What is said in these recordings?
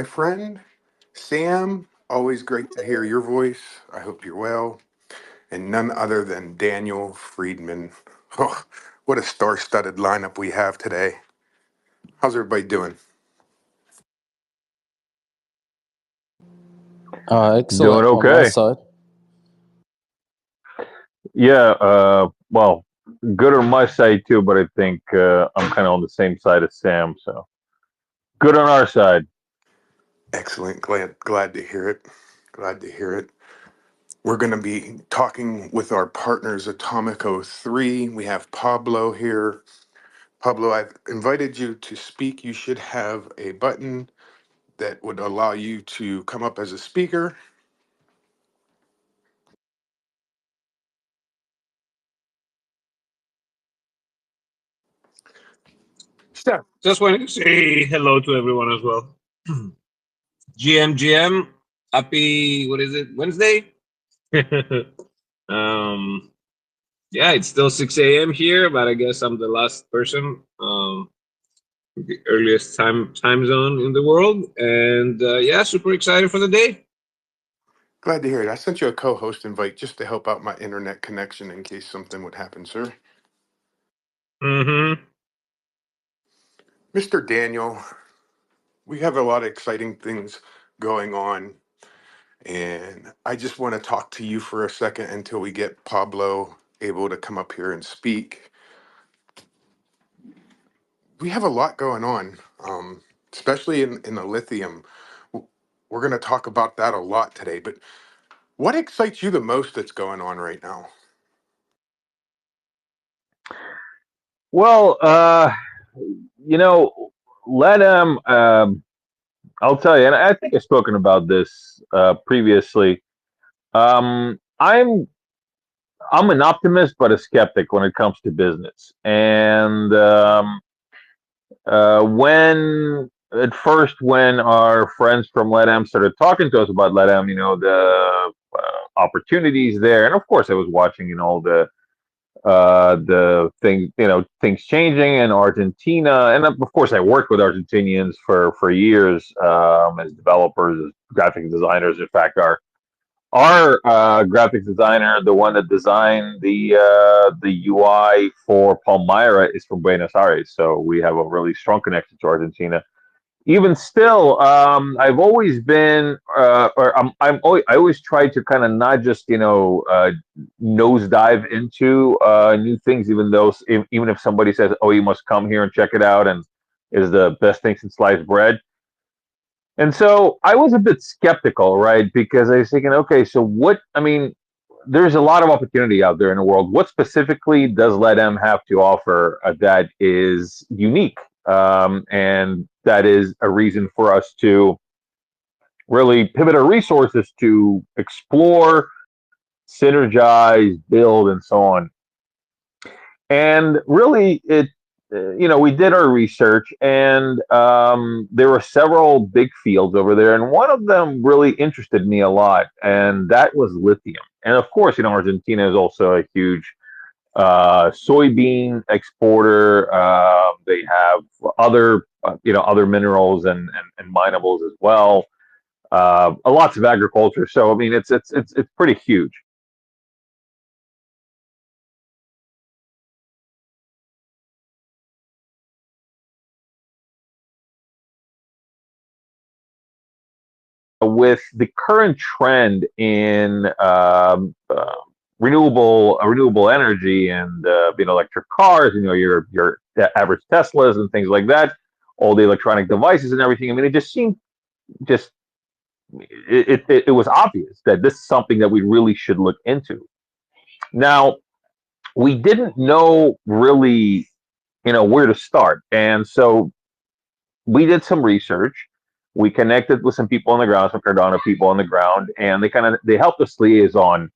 my friend Sam. Always great to hear your voice. I hope you're well. And none other than Daniel Friedman. Oh, what a star studded lineup we have today. How's everybody doing? Doing Excellent on my okay. side. Yeah, well, good on my side too, but I think I'm kind of on the same side as Sam, so good on our side. Excellent. Glad to hear it. Glad to hear it. We're going to be talking with our partners, Atomico3. We have Pablo here. Pablo, I've invited you to speak. You should have a button that would allow you to come up as a speaker. Steph. Just wanted to say hello to everyone as well. GM, happy, what is it, Wednesday? um, yeah, it's still 6 a.m. here, but I guess I'm the last person, the earliest time zone in the world. And yeah, super excited for the day. Glad to hear it. I sent you a co-host invite just to help out my internet connection in case something would happen, sir. Mm-hmm. Mr. Daniel, we have a lot of exciting things going on, and I just want to talk to you for a second until we get Pablo able to come up here and speak. We have a lot going on, especially in the lithium. We're going to talk about that a lot today, but what excites you the most that's going on right now? Well, you know, let him. I'll tell you, and I think I've spoken about this previously. Um, I'm I'm an optimist, but a skeptic when it comes to business, and when at first when our friends from LetM started talking to us about LetM, the opportunities there, and of course I was watching, the thing, things changing in Argentina, and of course I worked with Argentinians for years as developers, as graphic designers. In fact, our graphics designer, the one that designed the UI for Palmyra, is from Buenos Aires, so we have a really strong connection to Argentina. Even still, I've always been, or I always try to kind of not just nosedive into new things, even if somebody says, "Oh, you must come here and check it out," and is the best thing since sliced bread. And so I was a bit skeptical, right? Because I was thinking, okay, so what? I mean, there's a lot of opportunity out there in the world. What specifically does LetM have to offer that is unique, and that is a reason for us to really pivot our resources to explore, synergize, build, and so on. And really, we did our research, and there were several big fields over there, and one of them really interested me a lot, and that was lithium. And of course, Argentina is also a huge soybean exporter. They have other minerals and minables as well. Lots of agriculture. So I mean, it's pretty huge. With the current trend in renewable energy and electric cars, your average Teslas and things like that, all the electronic devices and everything. I mean, it just seemed just it was obvious that this is something that we really should look into. Now, we didn't know really, where to start, and so we did some research. We connected with some people on the ground, some Cardano people on the ground, and they helped us liaison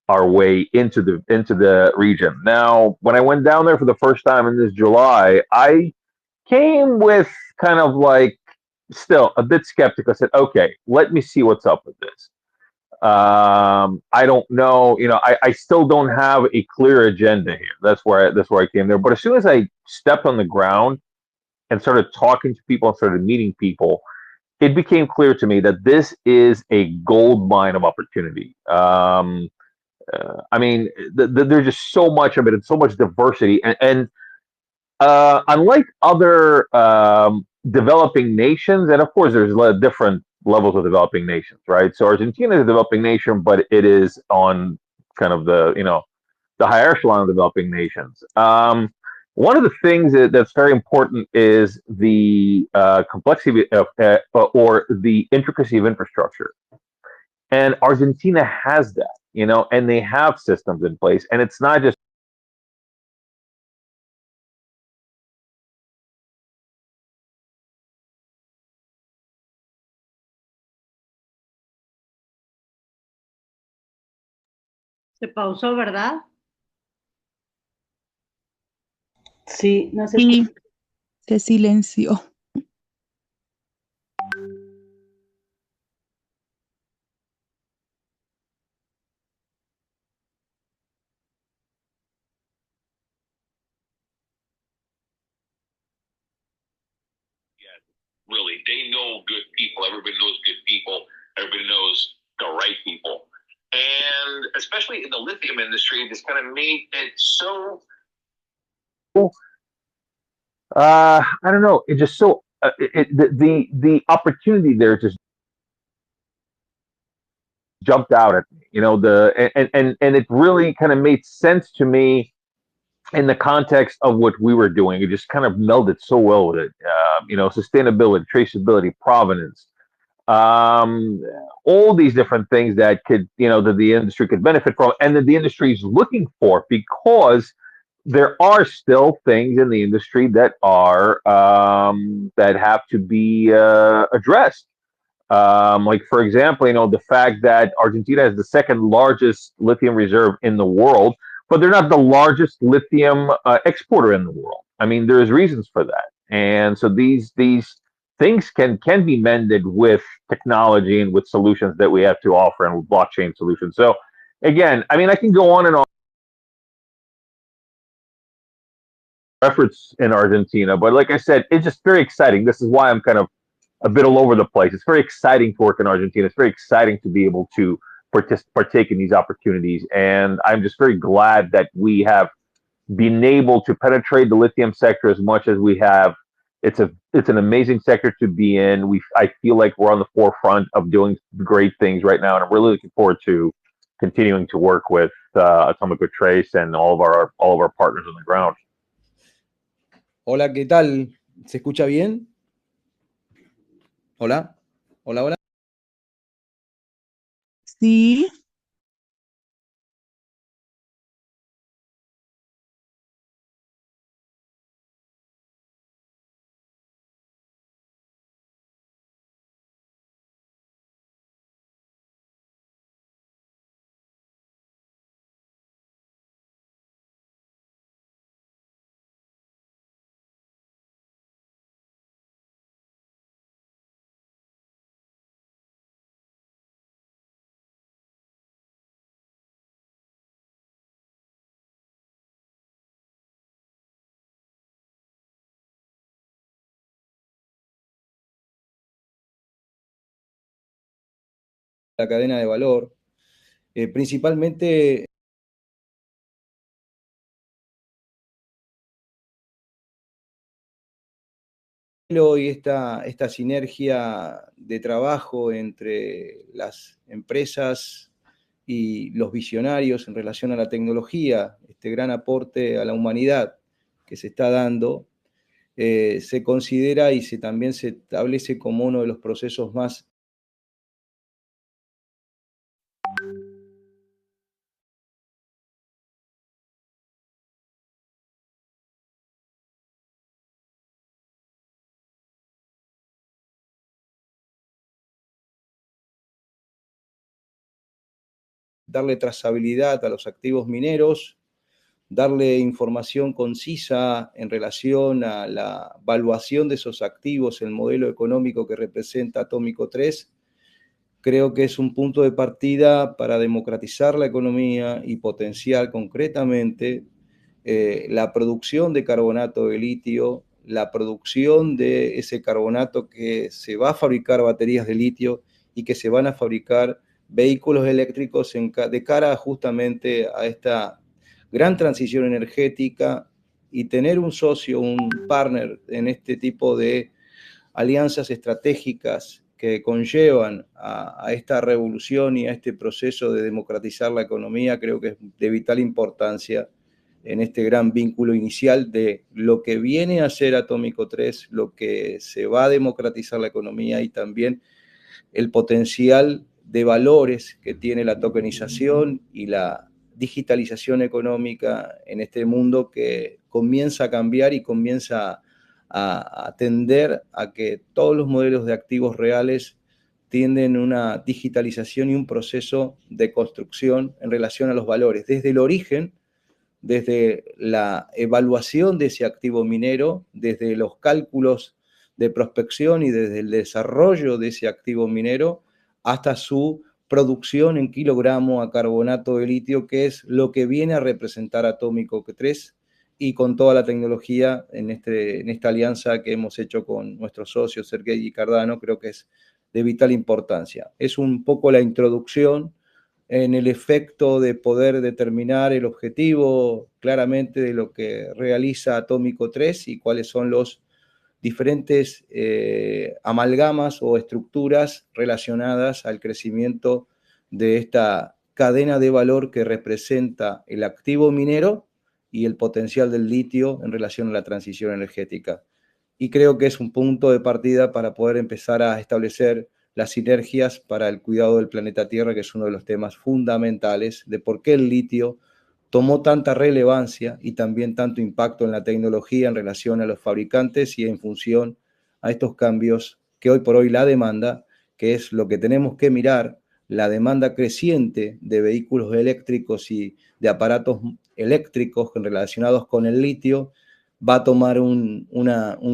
our way into the region. Now, when I went down there for the first time in this July, I came with kind of like still a bit skeptical. I said, okay, let me see what's up with this. I don't know, I still don't have a clear agenda here. That's where I came there. But as soon as I stepped on the ground and started talking to people and started meeting people, it became clear to me that this is a gold mine of opportunity. I mean, there's just so much of it and so much diversity. And unlike other developing nations, and of course, there's different levels of developing nations, right? So Argentina is a developing nation, but it is on kind of the higher echelon of developing nations. One of the things that's very important is the complexity of, or the intricacy of infrastructure. And Argentina has that, and they have systems in place. And it's not just Se pausó, ¿verdad? Sí, no se Sí, escucha. se silenció. Really, they know good people. Everybody knows good people. Everybody knows the right people. And especially in the lithium industry, this kind of made it so. I don't know. It just so the opportunity there just jumped out at me. And it really kind of made sense to me in the context of what we were doing. It just kind of melded so well with it. Sustainability, traceability, provenance, all these different things that could, that the industry could benefit from, and that the industry is looking for, because there are still things in the industry that are that have to be addressed. Like, for example, the fact that Argentina is the second largest lithium reserve in the world, but they're not the largest lithium exporter in the world. I mean, there's reasons for that, and so these things can be mended with technology and with solutions that we have to offer, and with blockchain solutions. So, again, I mean, I can go on and on efforts in Argentina, but like I said, it's just very exciting. This is why I'm kind of a bit all over the place. It's very exciting to work in Argentina. It's very exciting to be able to partake in these opportunities. And I'm just very glad that we have been able to penetrate the lithium sector as much as we have. It's an amazing sector to be in. I feel like we're on the forefront of doing great things right now, and I'm really looking forward to continuing to work with Atomico3 and all of our partners on the ground. Hola, ¿qué tal? ¿Se escucha bien? Hola, hola, hola. Sí, La cadena de valor, principalmente y esta sinergia de trabajo entre las empresas y los visionarios en relación a la tecnología, este gran aporte a la humanidad que se está dando, se considera y también se establece como uno de los procesos más darle trazabilidad a los activos mineros, darle información concisa en relación a la valuación de esos activos, el modelo económico que representa Atomico3, creo que es un punto de partida para democratizar la economía y potenciar concretamente la producción de carbonato de litio, la producción de ese carbonato que se va a fabricar baterías de litio y que se van a fabricar vehículos eléctricos de cara justamente a esta gran transición energética y tener un socio, un partner en este tipo de alianzas estratégicas que conllevan a esta revolución y a este proceso de democratizar la economía, creo que es de vital importancia en este gran vínculo inicial de lo que viene a ser Atomico3, lo que se va a democratizar la economía y también el potencial de valores que tiene la tokenización y la digitalización económica en este mundo que comienza a cambiar y comienza a tender a que todos los modelos de activos reales tienden una digitalización y un proceso de construcción en relación a los valores, desde el origen, desde la evaluación de ese activo minero, desde los cálculos de prospección y desde el desarrollo de ese activo minero hasta su producción en kilogramo a carbonato de litio, que es lo que viene a representar Atomico3 y con toda la tecnología en esta alianza que hemos hecho con nuestros socios ZenGate y Cardano, creo que es de vital importancia. Es un poco la introducción en el efecto de poder determinar el objetivo claramente de lo que realiza Atomico3 y cuáles son los diferentes amalgamas o estructuras relacionadas al crecimiento de esta cadena de valor que representa el activo minero y el potencial del litio en relación a la transición energética. Y creo que es un punto de partida para poder empezar a establecer las sinergias para el cuidado del planeta Tierra, que es uno de los temas fundamentales de por qué el litio tomó tanta relevancia y también tanto impacto en la tecnología en relación a los fabricantes y en función a estos cambios que hoy por hoy la demanda, que es lo que tenemos que mirar, la demanda creciente de vehículos eléctricos y de aparatos eléctricos relacionados con el litio, va a tomar un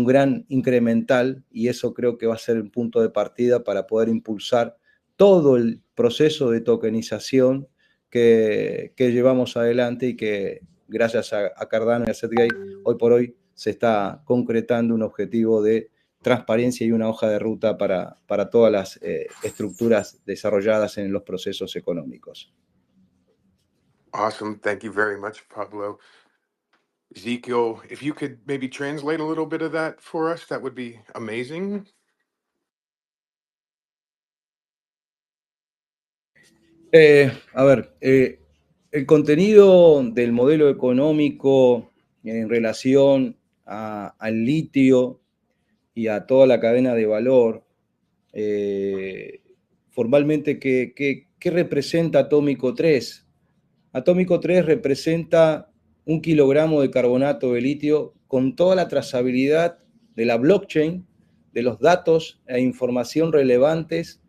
gran incremental y eso creo que va a ser el punto de partida para poder impulsar todo el proceso de tokenización que llevamos adelante y que gracias a Cardano y a ZenGate hoy por hoy se está concretando un objetivo de transparencia y una hoja de ruta para todas las estructuras desarrolladas en los procesos económicos. Awesome. Thank you very much, Pablo. Ezekiel, if you could maybe translate a little bit of that for us, that would be amazing. El contenido del modelo económico en relación al litio y a toda la cadena de valor, formalmente, ¿qué representa Atomico3? Atomico3 representa 1 kilogramo de carbonato de litio con toda la trazabilidad de la blockchain, de los datos e información relevantes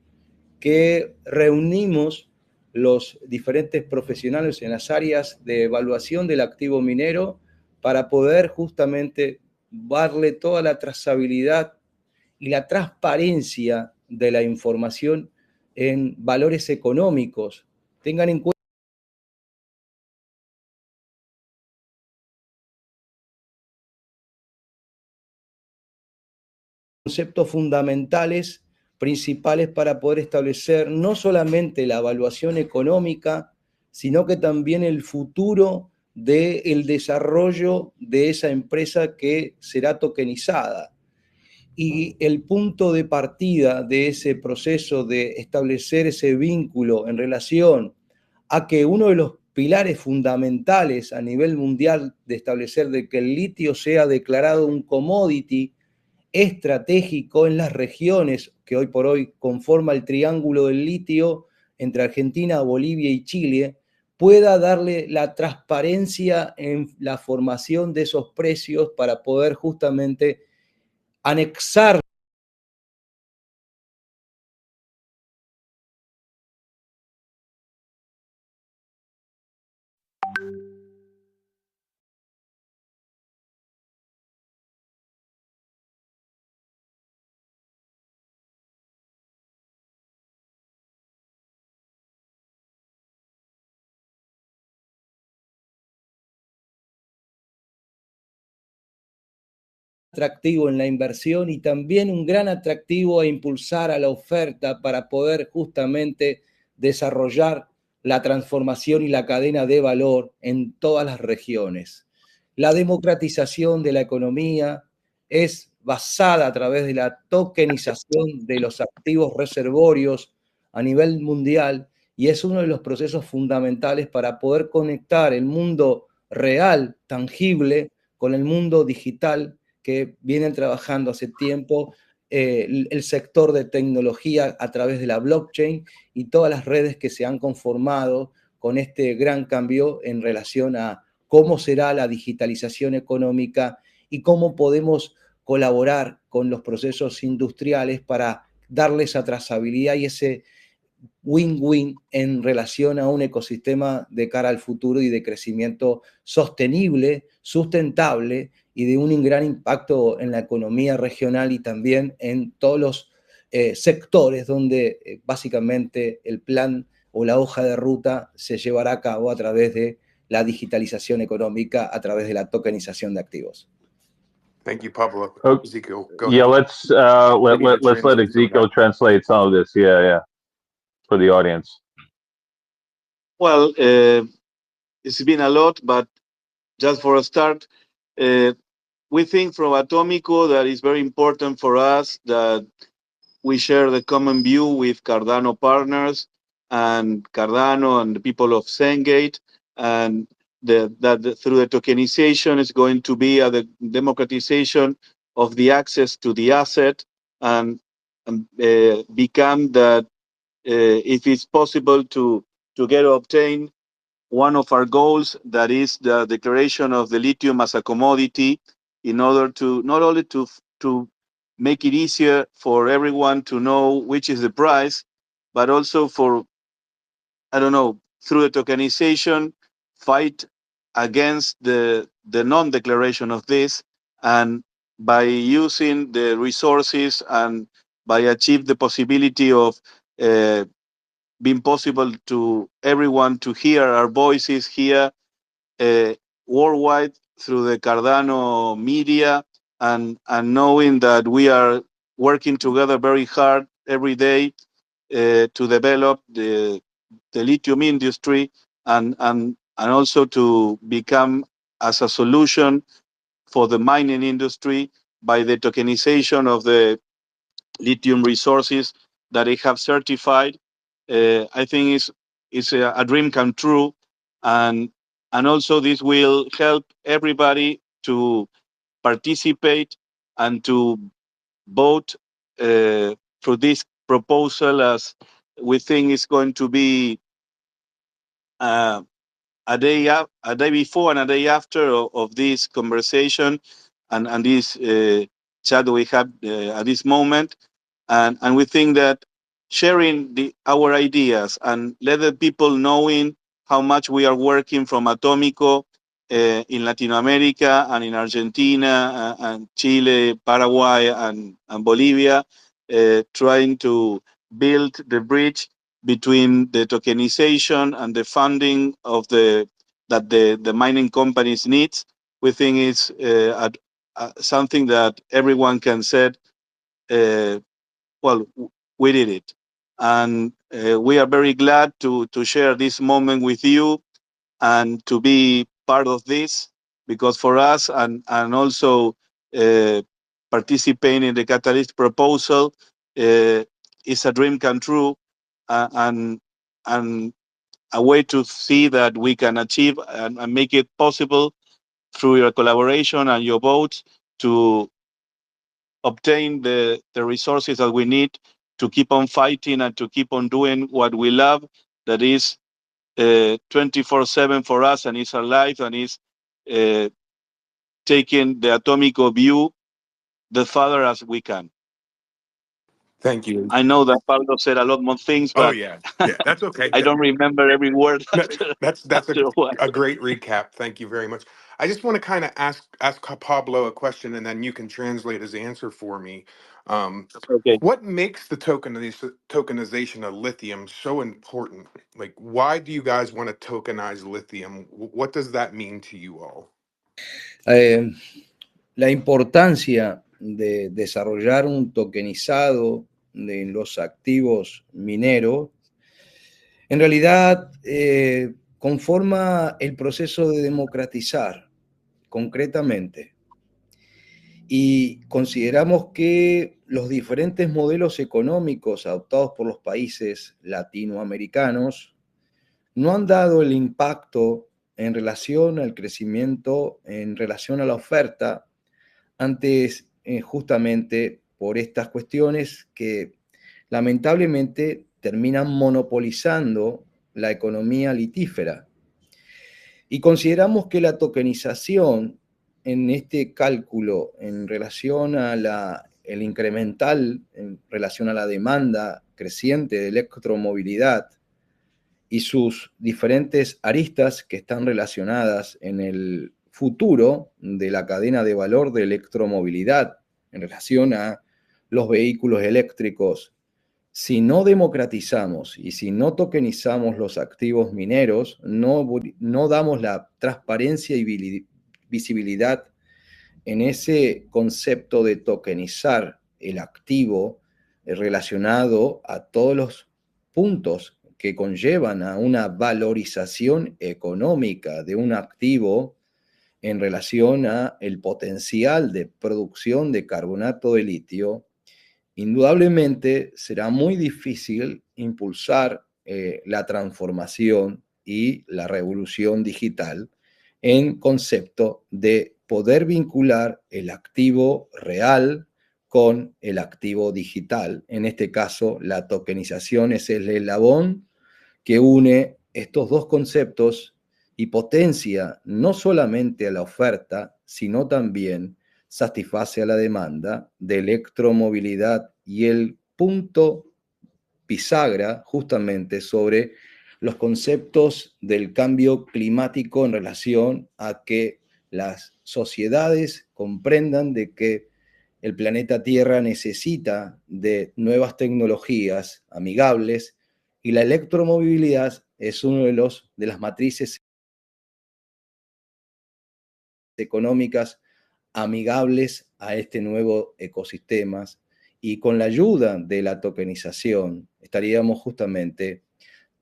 que reunimos los diferentes profesionales en las áreas de evaluación del activo minero para poder justamente darle toda la trazabilidad y la transparencia de la información en valores económicos. Tengan en cuenta conceptos fundamentales, principales para poder establecer no solamente la evaluación económica, sino que también el futuro del desarrollo de esa empresa que será tokenizada. Y el punto de partida de ese proceso de establecer ese vínculo en relación a que uno de los pilares fundamentales a nivel mundial de establecer de que el litio sea declarado un commodity estratégico en las regiones que hoy por hoy conforma el triángulo del litio entre Argentina, Bolivia y Chile, pueda darle la transparencia en la formación de esos precios para poder justamente anexar atractivo en la inversión y también un gran atractivo a impulsar a la oferta para poder justamente desarrollar la transformación y la cadena de valor en todas las regiones. La democratización de la economía es basada a través de la tokenización de los activos reservorios a nivel mundial y es uno de los procesos fundamentales para poder conectar el mundo real, tangible, con el mundo digital que vienen trabajando hace tiempo el sector de tecnología a través de la blockchain y todas las redes que se han conformado con este gran cambio en relación a cómo será la digitalización económica y cómo podemos colaborar con los procesos industriales para darle esa trazabilidad y ese win-win en relación a un ecosistema de cara al futuro y de crecimiento sostenible, sustentable y de un gran impacto en la economía regional y también en todos los sectores donde básicamente el plan o la hoja de ruta se llevará a cabo a través de la digitalización económica, a través de la tokenización de activos. Thank you, Pablo. Okay. Ezekiel, go Yeah, ahead. let's let Ezekiel translate some of this. Yeah, for the audience. Well, it's been a lot, but just for a start, we think from Atomico that it's very important for us that we share the common view with Cardano partners and Cardano and the people of ZenGate, and that through the tokenization is going to be the democratization of the access to the asset and become that if it's possible to obtain one of our goals, that is the declaration of the lithium as a commodity, in order to not only to make it easier for everyone to know which is the price, but also for, I don't know, through the tokenization, fight against the non-declaration of this, and by using the resources and by achieve the possibility of being possible to everyone to hear our voices here worldwide through the Cardano media, and knowing that we are working together very hard every day to develop the lithium industry and also to become as a solution for the mining industry by the tokenization of the lithium resources that they have certified. I think it's a dream come true, and also this will help everybody to participate and to vote for this proposal, as we think is going to be a day before and a day after of this conversation and this chat we have at this moment. And we think that sharing our ideas and let the people knowing how much we are working from Atomico in Latin America and in Argentina and Chile, Paraguay and Bolivia, trying to build the bridge between the tokenization and the funding of that the mining companies needs. We think it's something that everyone can say, well, we did it. And we are very glad to share this moment with you and to be part of this, because for us and also participating in the Catalyst proposal is a dream come true and a way to see that we can achieve and make it possible through your collaboration and your votes to obtain the resources that we need to keep on fighting and to keep on doing what we love, that is 24/7 for us, and it's our life, and is taking the Atomico view the farther as we can. Thank you. I know that Pablo said a lot more things, but Yeah, that's okay. I don't remember every word. That's after a while. a great recap. Thank you very much. I just want to kind of ask Pablo a question, and then you can translate his answer for me. Okay. What makes the tokenization of lithium so important? Like, why do you guys want to tokenize lithium? What does that mean to you all? la importancia de desarrollar un tokenizado de los activos mineros, en realidad conforma el proceso de democratizar concretamente. Y consideramos que los diferentes modelos económicos adoptados por los países latinoamericanos no han dado el impacto en relación al crecimiento, en relación a la oferta, antes justamente por estas cuestiones que lamentablemente terminan monopolizando la economía litífera. Y consideramos que la tokenización en este cálculo en relación a el incremental, en relación a la demanda creciente de electromovilidad y sus diferentes aristas que están relacionadas en el futuro de la cadena de valor de electromovilidad en relación a los vehículos eléctricos. Si no democratizamos y si no tokenizamos los activos mineros, no damos la transparencia y visibilidad en ese concepto de tokenizar el activo relacionado a todos los puntos que conllevan a una valorización económica de un activo en relación a el potencial de producción de carbonato de litio, indudablemente será muy difícil impulsar la transformación y la revolución digital en concepto de poder vincular el activo real con el activo digital. En este caso, la tokenización es el eslabón que une estos dos conceptos y potencia no solamente a la oferta, sino también satisface a la demanda de electromovilidad y el punto bisagra justamente sobre los conceptos del cambio climático en relación a que las sociedades comprendan de que el planeta Tierra necesita de nuevas tecnologías amigables y la electromovilidad es uno de las matrices económicas amigables a este nuevo ecosistema, y con la ayuda de la tokenización estaríamos justamente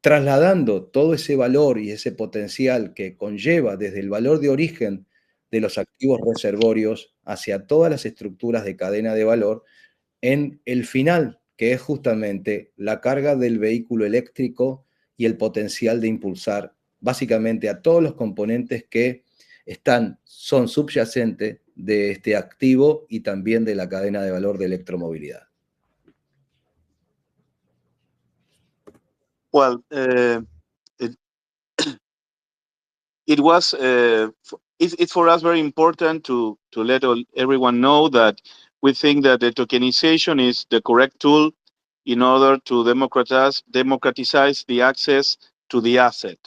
trasladando todo ese valor y ese potencial que conlleva desde el valor de origen de los activos reservorios hacia todas las estructuras de cadena de valor en el final, que es justamente la carga del vehículo eléctrico y el potencial de impulsar básicamente a todos los componentes que son subyacentes de este activo y también de la cadena de valor de electromovilidad. Well, it's for us very important to let everyone know that we think that the tokenization is the correct tool in order to democratize the access to the asset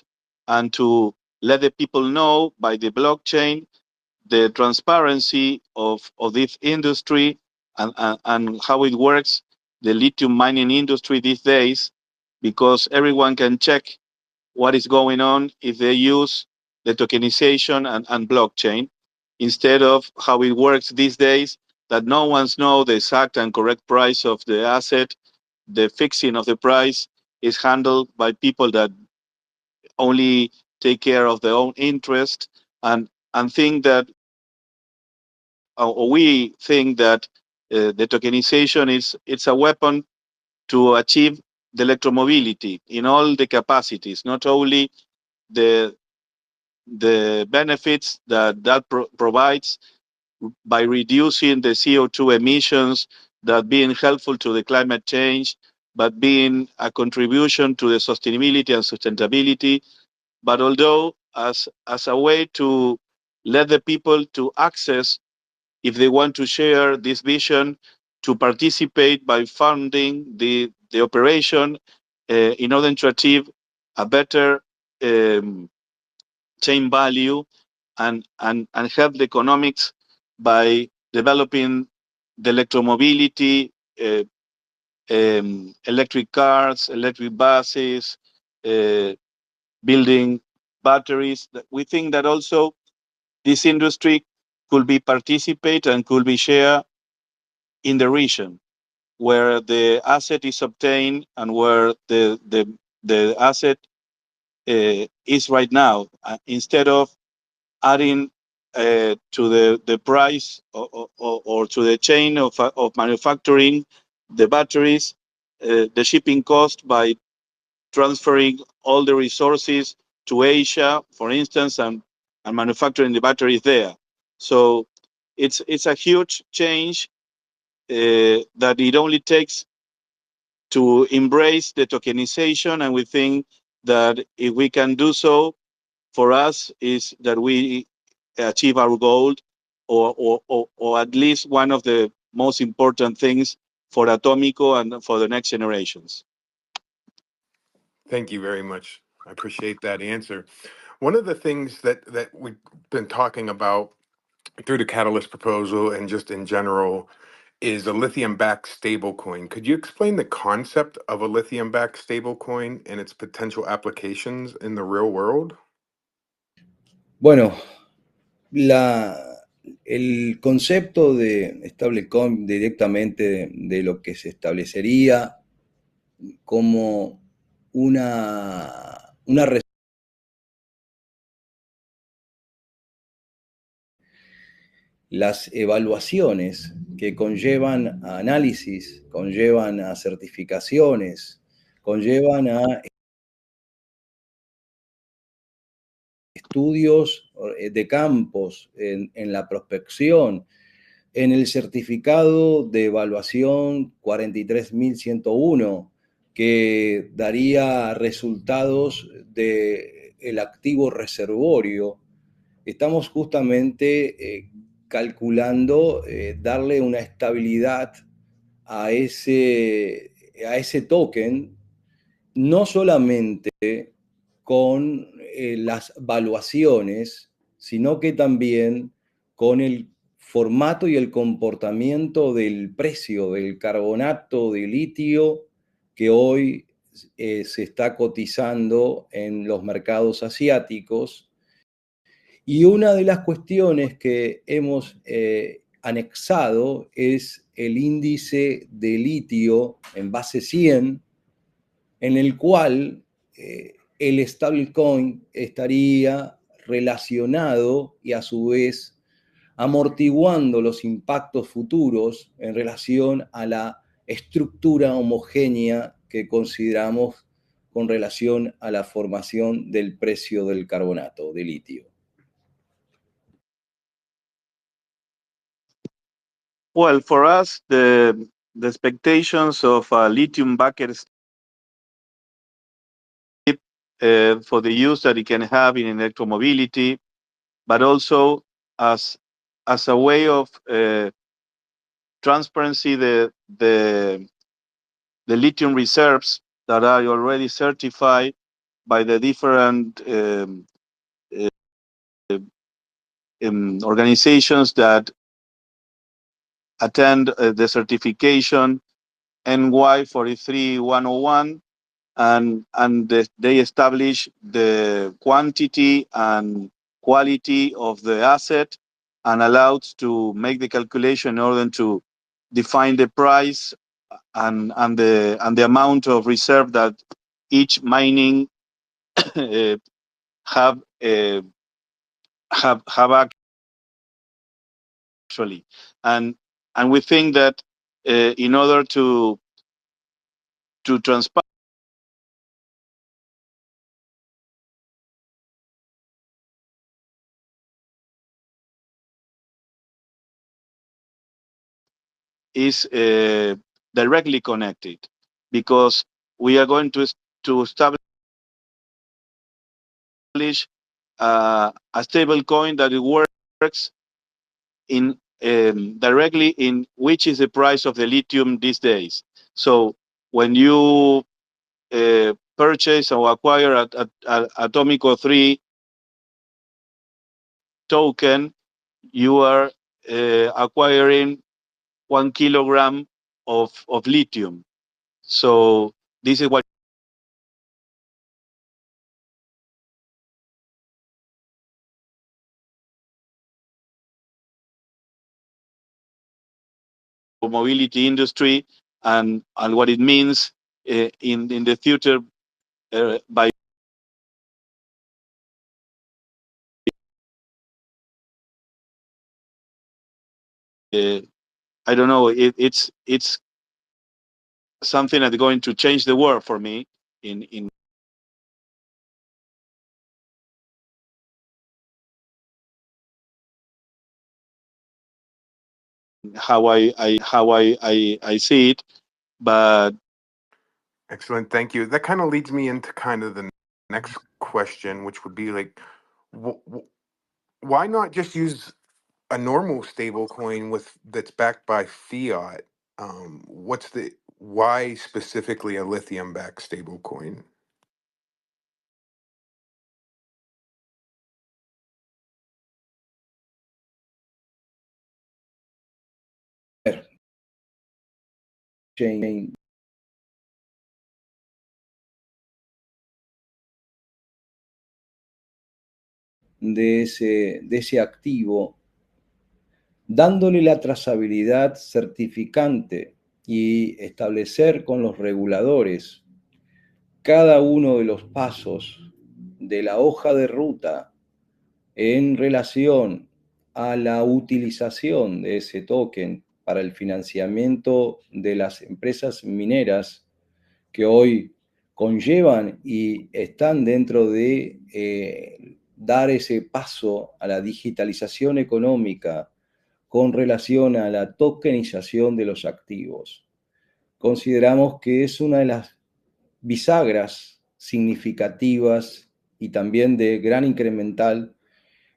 and to let the people know by the blockchain the transparency of this industry and how it works, the lithium mining industry these days, because everyone can check what is going on if they use the tokenization and blockchain, instead of how it works these days, that no one's know the exact and correct price of the asset. The fixing of the price is handled by people that only take care of their own interest and think that, or we think that the tokenization it's a weapon to achieve the electromobility in all the capacities, not only the benefits that provides by reducing the CO2 emissions, that being helpful to the climate change, but being a contribution to the sustainability and sustainability, but although as a way to let the people to access, if they want to share this vision, to participate by funding the operation in order to achieve a better chain value and help the economics by developing the electromobility, electric cars, electric buses, building batteries. We think that also this industry could be participate and could be share in the region where the asset is obtained and where the asset is right now, instead of adding to the price or to the chain of manufacturing the batteries, the shipping cost by transferring all the resources to Asia, for instance, and manufacturing the batteries there. So it's a huge change that it only takes to embrace the tokenization, and we think that if we can do so, for us is that we achieve our goal, or at least one of the most important things for Atomico and for the next generations. Thank you very much. I appreciate that answer. One of the things that we've been talking about through the Catalyst proposal and just in general is a lithium-backed stablecoin. Could you explain the concept of a lithium-backed stablecoin and its potential applications in the real world? Bueno, el concepto de stablecoin directamente de lo que se establecería como una las evaluaciones que conllevan a análisis, conllevan a certificaciones, conllevan a estudios de campos en la prospección, en el certificado de evaluación 43101, que daría resultados del activo reservorio. Estamos justamente calculando darle una estabilidad a ese token, no solamente con las valuaciones, sino que también con el formato y el comportamiento del precio del carbonato de litio que hoy se está cotizando en los mercados asiáticos. Y una de las cuestiones que hemos anexado es el índice de litio en base 100, en el cual el stablecoin estaría relacionado y a su vez amortiguando los impactos futuros en relación a la estructura homogénea que consideramos con relación a la formación del precio del carbonato de litio. Well, for us, the expectations of lithium backed for the use that it can have in electromobility, but also as a way of transparency, the lithium reserves that are already certified by the different organizations that attend the certification NY 43101, and they establish the quantity and quality of the asset and allowed to make the calculation in order to define the price and the amount of reserve that each mining have actually, and we think that in order to transfer is directly connected, because we are going to establish a stable coin that it works in directly in which is the price of the lithium these days. So when you purchase or acquire at Atomico3 token, you are acquiring 1 kilogram of lithium. So this is what electromobility industry and what it means in the future by I don't know, it's something that's going to change the world for me in how I see it. But Excellent, thank you. That kind of leads me into kind of the next question, which would be like, why not just use a normal stable coin with that's backed by fiat? What's the why specifically a lithium backed stable coin? Chain de ese activo, dándole la trazabilidad certificante y establecer con los reguladores cada uno de los pasos de la hoja de ruta en relación a la utilización de ese token para el financiamiento de las empresas mineras que hoy conllevan y están dentro de dar ese paso a la digitalización económica con relación a la tokenización de los activos. Consideramos que es una de las bisagras significativas y también de gran incremental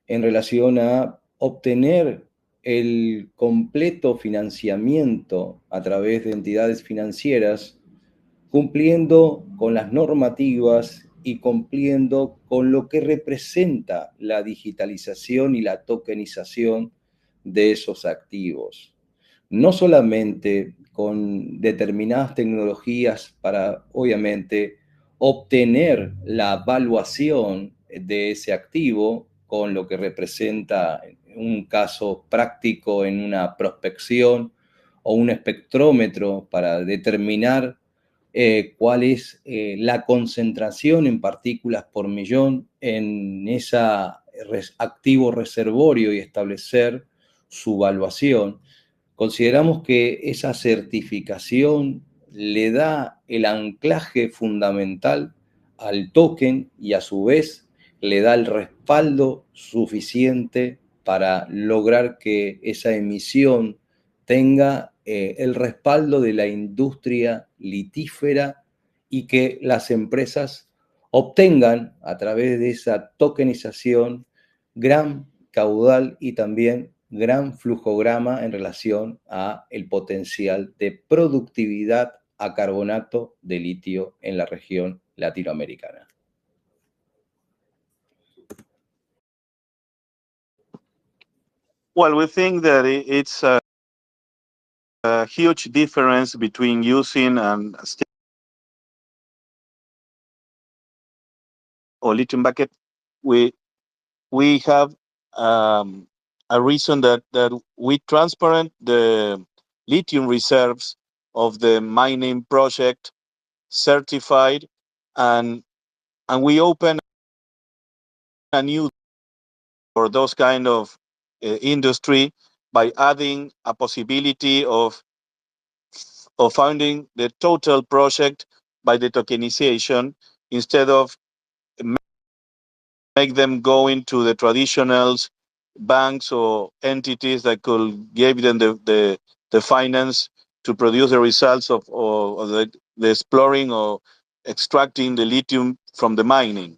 en relación a obtener el completo financiamiento a través de entidades financieras, cumpliendo con las normativas y cumpliendo con lo que representa la digitalización y la tokenización de esos activos. No solamente con determinadas tecnologías para, obviamente, obtener la evaluación de ese activo, con lo que representa un caso práctico en una prospección o un espectrómetro para determinar cuál es la concentración en partículas por millón en ese activo reservorio y establecer su evaluación. Consideramos que esa certificación le da el anclaje fundamental al token y a su vez le da el respaldo suficiente para lograr que esa emisión tenga el respaldo de la industria litífera y que las empresas obtengan a través de esa tokenización gran caudal y también gran flujograma en relación a el potencial de productividad a carbonato de litio en la región latinoamericana. well, we think that it's a huge difference between using or lithium bucket. We have a reason that we transparent the lithium reserves of the mining project, certified, and we open a new for those kind of industry by adding a possibility of funding the total project by the tokenization instead of make them go into the traditional banks or entities that could give them the finance to produce the results of the exploring or extracting the lithium from the mining.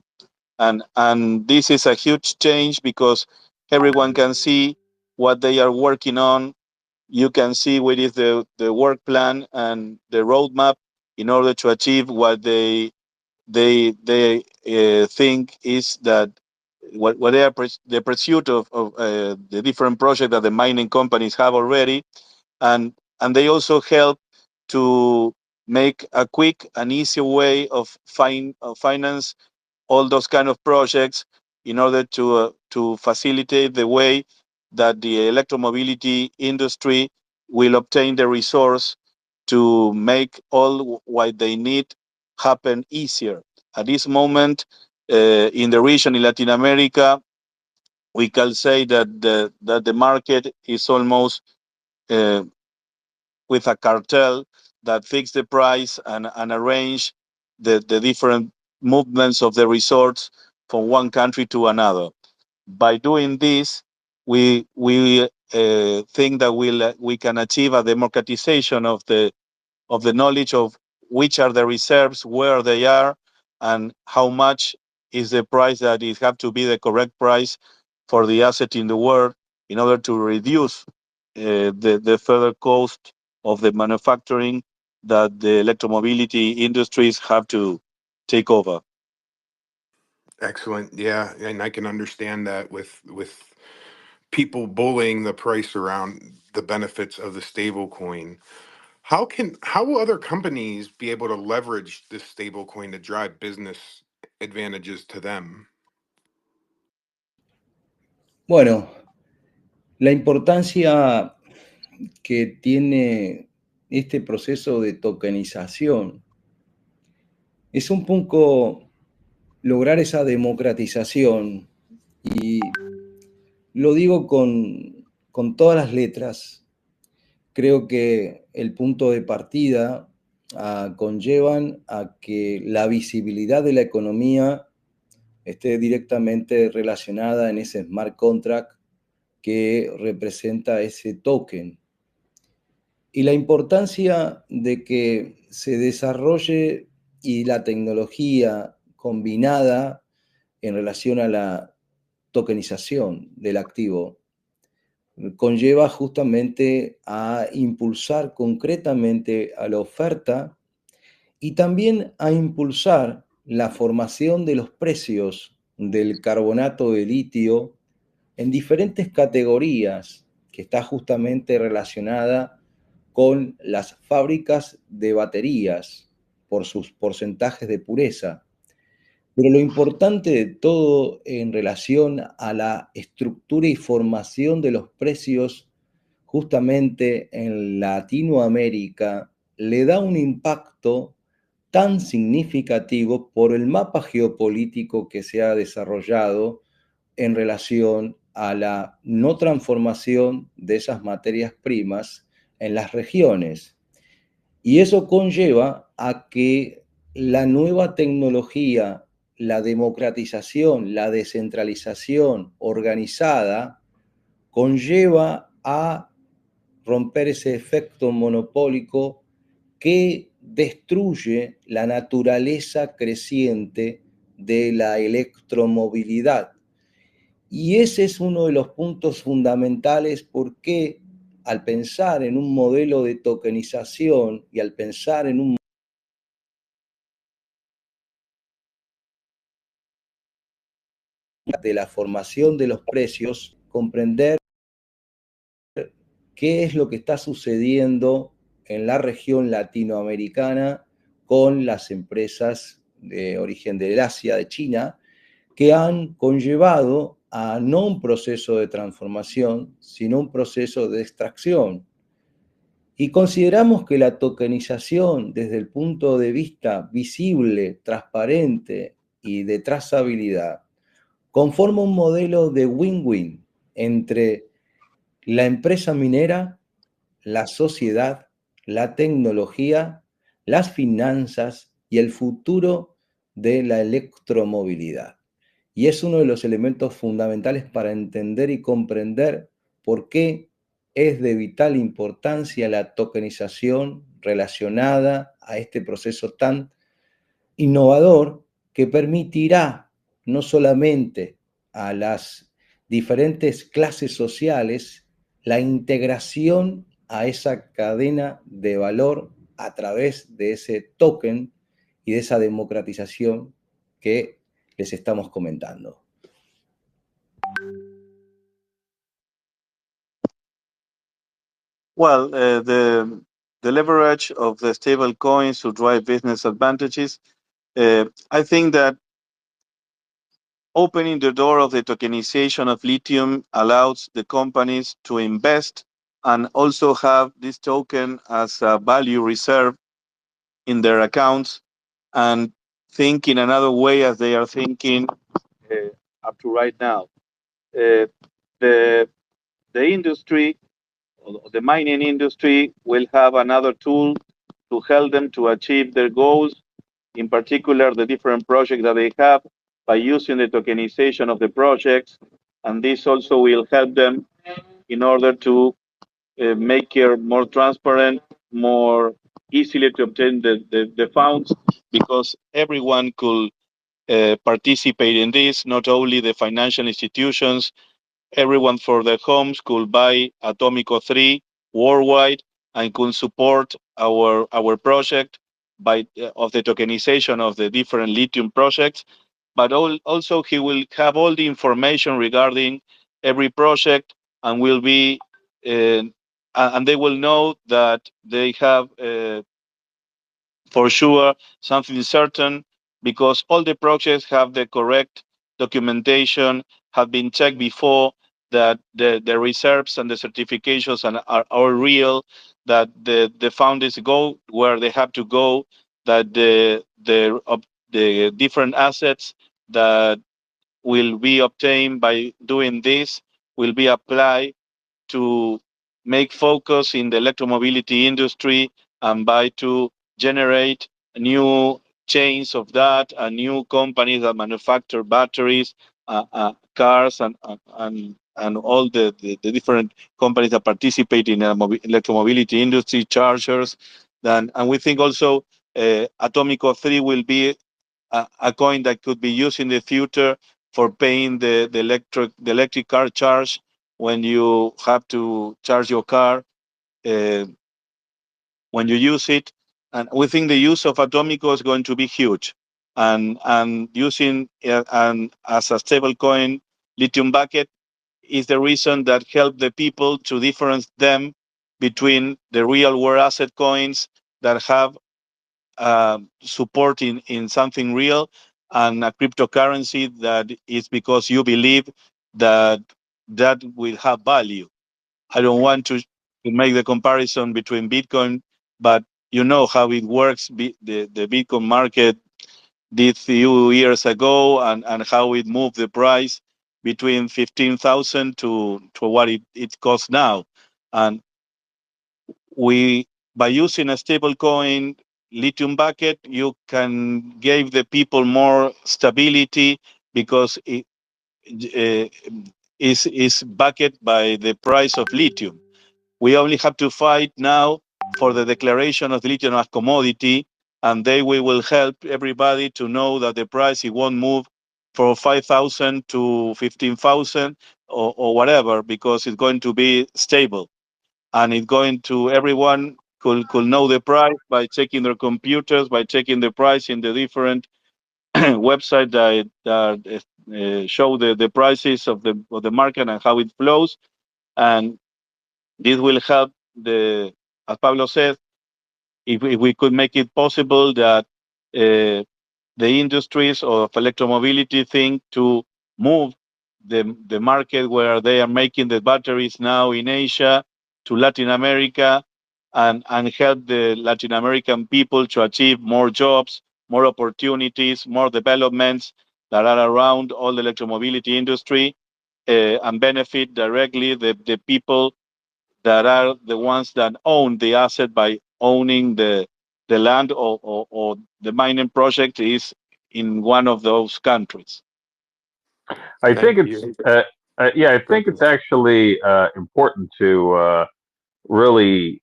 And this is a huge change because everyone can see what they are working on. You can see what is the work plan and the roadmap in order to achieve what they think is that what they are the pursuit of the different projects that the mining companies have already, and they also help to make a quick and easy way of finance all those kind of projects in order to facilitate the way that the electromobility industry will obtain the resource to make all what they need happen easier. At this moment, in the region in Latin America, we can say that the market is almost with a cartel that fix the price and arrange the different movements of the resorts from one country to another. By doing this, we think that we can achieve a democratization of the knowledge of which are the reserves, where they are, and how much is the price that it have to be the correct price for the asset in the world in order to reduce the further cost of the manufacturing that the electromobility industries have to take over. Excellent. Yeah, and I can understand that with people bullying the price around the benefits of the stable coin. How will other companies be able to leverage this stable coin to drive business advantages to them? Bueno, la importancia que tiene este proceso de tokenización es un poco lograr esa democratización, y lo digo con todas las letras. Creo que el punto de partida conllevan a que la visibilidad de la economía esté directamente relacionada en ese smart contract que representa ese token. Y la importancia de que se desarrolle y la tecnología combinada en relación a la tokenización del activo conlleva justamente a impulsar concretamente a la oferta y también a impulsar la formación de los precios del carbonato de litio en diferentes categorías, que está justamente relacionada con las fábricas de baterías por sus porcentajes de pureza. Pero lo importante de todo en relación a la estructura y formación de los precios justamente en Latinoamérica le da un impacto tan significativo por el mapa geopolítico que se ha desarrollado en relación a la no transformación de esas materias primas en las regiones. Y eso conlleva a que la nueva tecnología, la democratización, la descentralización organizada, conlleva a romper ese efecto monopólico que destruye la naturaleza creciente de la electromovilidad. Y ese es uno de los puntos fundamentales porque al pensar en un modelo de tokenización y al pensar en un de la formación de los precios, comprender qué es lo que está sucediendo en la región latinoamericana con las empresas de origen del Asia, de China, que han conllevado a no un proceso de transformación, sino un proceso de extracción. Y consideramos que la tokenización, desde el punto de vista visible, transparente y de trazabilidad, conforma un modelo de win-win entre la empresa minera, la sociedad, la tecnología, las finanzas y el futuro de la electromovilidad. Y es uno de los elementos fundamentales para entender y comprender por qué es de vital importancia la tokenización relacionada a este proceso tan innovador que permitirá no solamente a las diferentes clases sociales la integración a esa cadena de valor a través de ese token y de esa democratización que les estamos comentando. Well, the leverage of the stable coins to drive business advantages, I think that opening the door of the tokenization of lithium allows the companies to invest and also have this token as a value reserve in their accounts and think in another way as they are thinking up to right now. The industry, the mining industry, will have another tool to help them to achieve their goals, in particular the different projects that they have, by using the tokenization of the projects. And this also will help them in order to make it more transparent, more easily to obtain the funds, because everyone could participate in this, not only the financial institutions. Everyone for their homes could buy Atomico3 worldwide and could support our project by of the tokenization of the different lithium projects. But also he will have all the information regarding every project and will be and they will know that they have for sure something certain, because all the projects have the correct documentation, have been checked before, that the reserves and the certifications are real, that the founders go where they have to go, that the different assets that will be obtained by doing this will be applied to make focus in the electromobility industry and by to generate new chains of that and new companies that manufacture batteries, cars, and all the different companies that participate in the electromobility industry, chargers. And we think also Atomico3 will be a coin that could be used in the future for paying the electric car charge when you have to charge your car when you use it. And we think the use of Atomico is going to be huge. And using and as a stable coin, lithium bucket is the reason that help the people to difference them between the real world asset coins that have support in something real, and a cryptocurrency that is because you believe that that will have value. I don't want to make the comparison between Bitcoin, but you know how it works. The Bitcoin market did few years ago, and how it moved the price between 15,000 to what it costs now. And we, by using a stable coin lithium bucket, you can give the people more stability, because it is backed by the price of lithium. We only have to fight now for the declaration of the lithium as commodity, and they will help everybody to know that the price, it won't move from 5,000 to 15,000 or whatever, because it's going to be stable. And it's going to, everyone could know the price by checking their computers, by checking the price in the different websites that show the prices of the market and how it flows. And this will help as Pablo said, if we could make it possible that the industries of electromobility think to move the market where they are making the batteries now in Asia to Latin America, and help the Latin American people to achieve more jobs, more opportunities, more developments that are around all the electromobility industry, and benefit directly the people that are the ones that own the asset by owning the land, or the mining project is in one of those countries. I think Thank it's you. yeah, I think it's actually important to really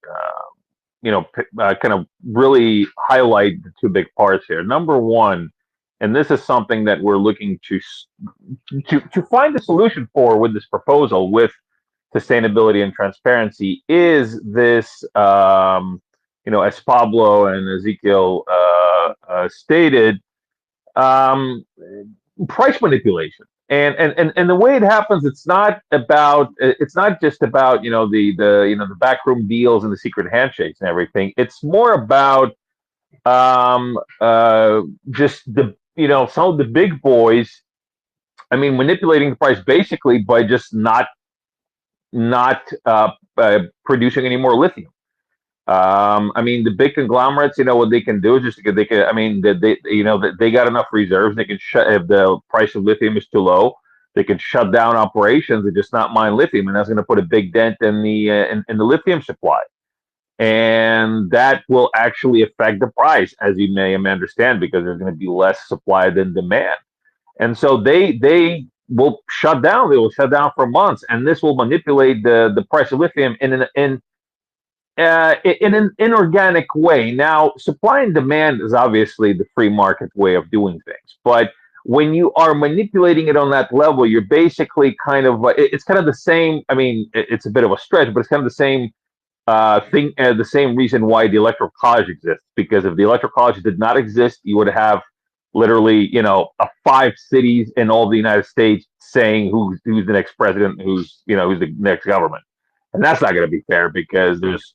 kind of really highlight the two big parts here. Number one, and this is something that we're looking to find a solution for with this proposal, with sustainability and transparency, is this as Pablo and Ezekiel stated, price manipulation. And the way it happens, it's not just about the backroom deals and the secret handshakes and everything. It's more about just some of the big boys. I mean, manipulating the price basically by just not producing any more lithium. I mean, the big conglomerates, what they can do is just they can. I mean, they got enough reserves. They can shut if the price of lithium is too low. They can shut down operations and just not mine lithium, and that's going to put a big dent in the in the lithium supply, and that will actually affect the price, as you may understand, because there's going to be less supply than demand, and so they will shut down. They will shut down for months, and this will manipulate the price of lithium in an inorganic way. Now, supply and demand is obviously the free market way of doing things, but when you are manipulating it on that level, you're basically kind of it's kind of the same. I mean, it's a bit of a stretch, but it's kind of the same thing. The same reason why the electoral college exists, because if the electoral college did not exist, you would have literally, 5 cities in all the United States saying who's the next president, who's the next government, and that's not going to be fair because there's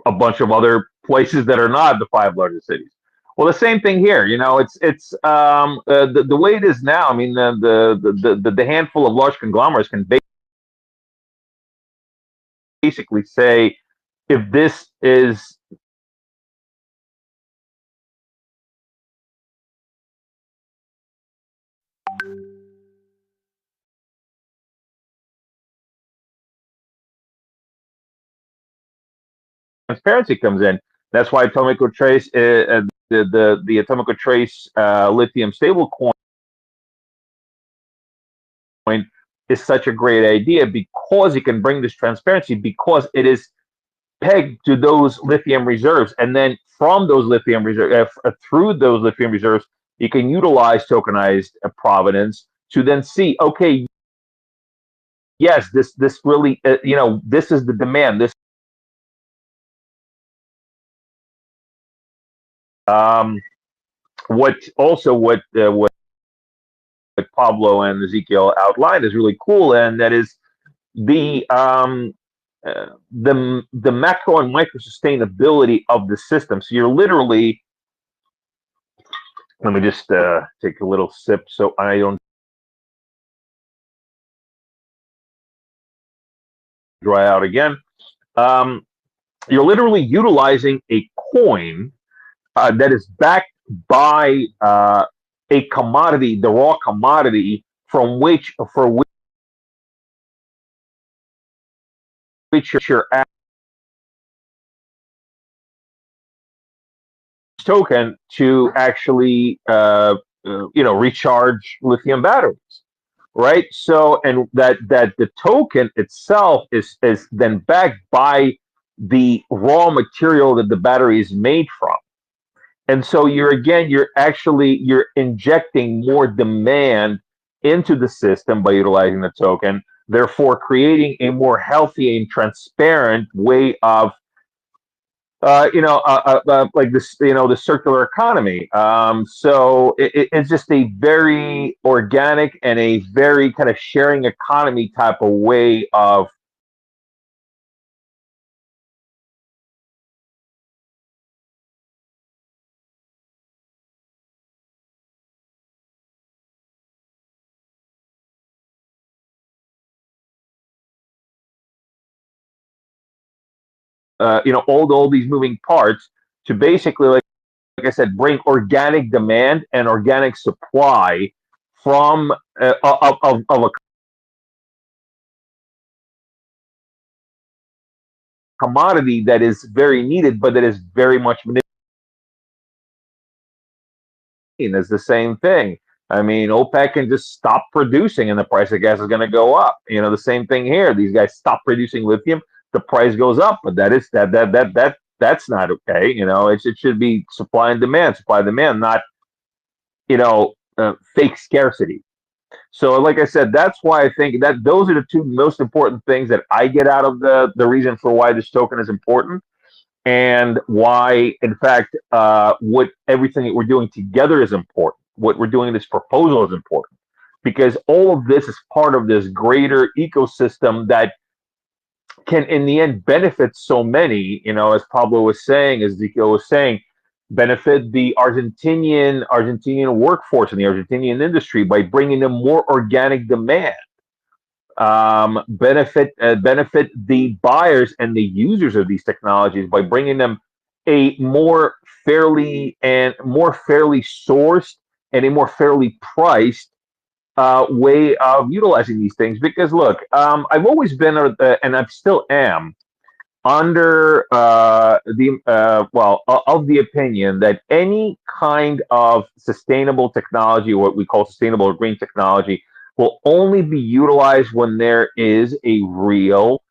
a bunch of other places that are not the 5 largest cities. Well, the same thing here. It's the way it is now. I mean, the handful of large conglomerates can basically say if this is transparency comes in. That's why Atomico3, the Atomico3 lithium stablecoin is such a great idea, because it can bring this transparency, because it is pegged to those lithium reserves, and then from those lithium reserves, through those lithium reserves, you can utilize tokenized provenance to then see, okay, yes, this really, this is the demand. This what Pablo and Ezekiel outlined is really cool, and that is the macro and micro sustainability of the system. So you're literally, let me just take a little sip so I don't dry out again. You're literally utilizing a coin that is backed by a commodity, the raw commodity for which you're at token to actually recharge lithium batteries, right? So, and that the token itself is then backed by the raw material that the battery is made from. And so you're injecting more demand into the system by utilizing the token, therefore creating a more healthy and transparent way of like this, the circular economy. So it's just a very organic and a very kind of sharing economy type of way of all these moving parts to basically, like I said, bring organic demand and organic supply from of a commodity that is very needed, but that is very much manipulated. It's the same thing. I mean, OPEC can just stop producing, and the price of gas is going to go up. The same thing here. These guys stop producing lithium, the price goes up, but that's not okay. It should be supply and demand, not fake scarcity. So, like I said, that's why I think that those are the 2 most important things that I get out of the reason for why this token is important, and why, in fact, what everything that we're doing together is important. What we're doing in this proposal is important, because all of this is part of this greater ecosystem that can, in the end, benefit so many. As Pablo was saying, as Ezekiel was saying, benefit the Argentinian workforce and the Argentinian industry by bringing them more organic demand. benefit the buyers and the users of these technologies by bringing them a more fairly sourced and a more fairly priced way of utilizing these things. Because look, I've always been, and I still am, under of the opinion that any kind of sustainable technology, what we call sustainable or green technology, will only be utilized when there is a real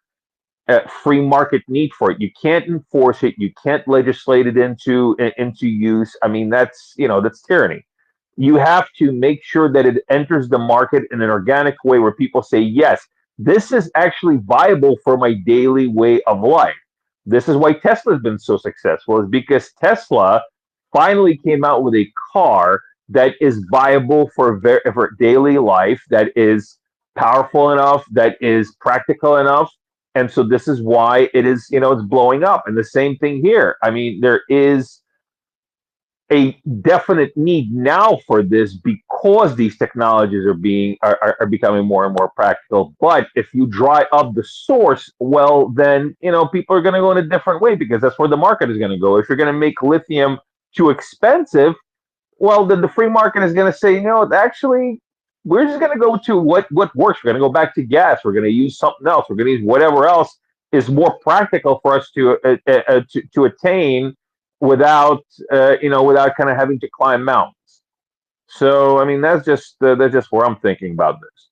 free market need for it. You can't enforce it. You can't legislate it into use. I mean, that's tyranny. You have to make sure that it enters the market in an organic way where people say, yes, this is actually viable for my daily way of life. This is why Tesla's been so successful, is because Tesla finally came out with a car that is viable for daily life, that is powerful enough, that is practical enough. And so this is why it's blowing up. And the same thing here. I mean, there is a definite need now for this because these technologies are becoming more and more practical. But if you dry up the source, well, then people are going to go in a different way, because that's where the market is going to go. If you're going to make lithium too expensive, well, then the free market is going to say, actually, we're just going to go to what works. We're going to go back to gas. We're going to use something else. We're going to use whatever else is more practical for us to attain without kind of having to climb mountains. So, I mean, that's just where I'm thinking about this.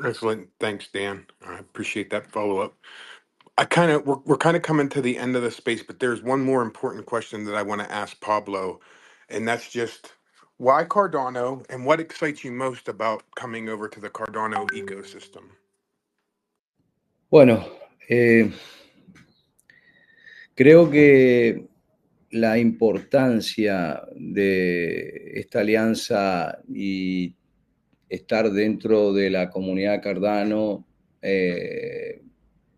Excellent. Thanks, Dan. I appreciate that follow-up. We're kind of coming to the end of the space, but there's one more important question that I want to ask Pablo, and that's just why Cardano, and what excites you most about coming over to the Cardano ecosystem? Bueno, creo que la importancia de esta alianza y estar dentro de la comunidad Cardano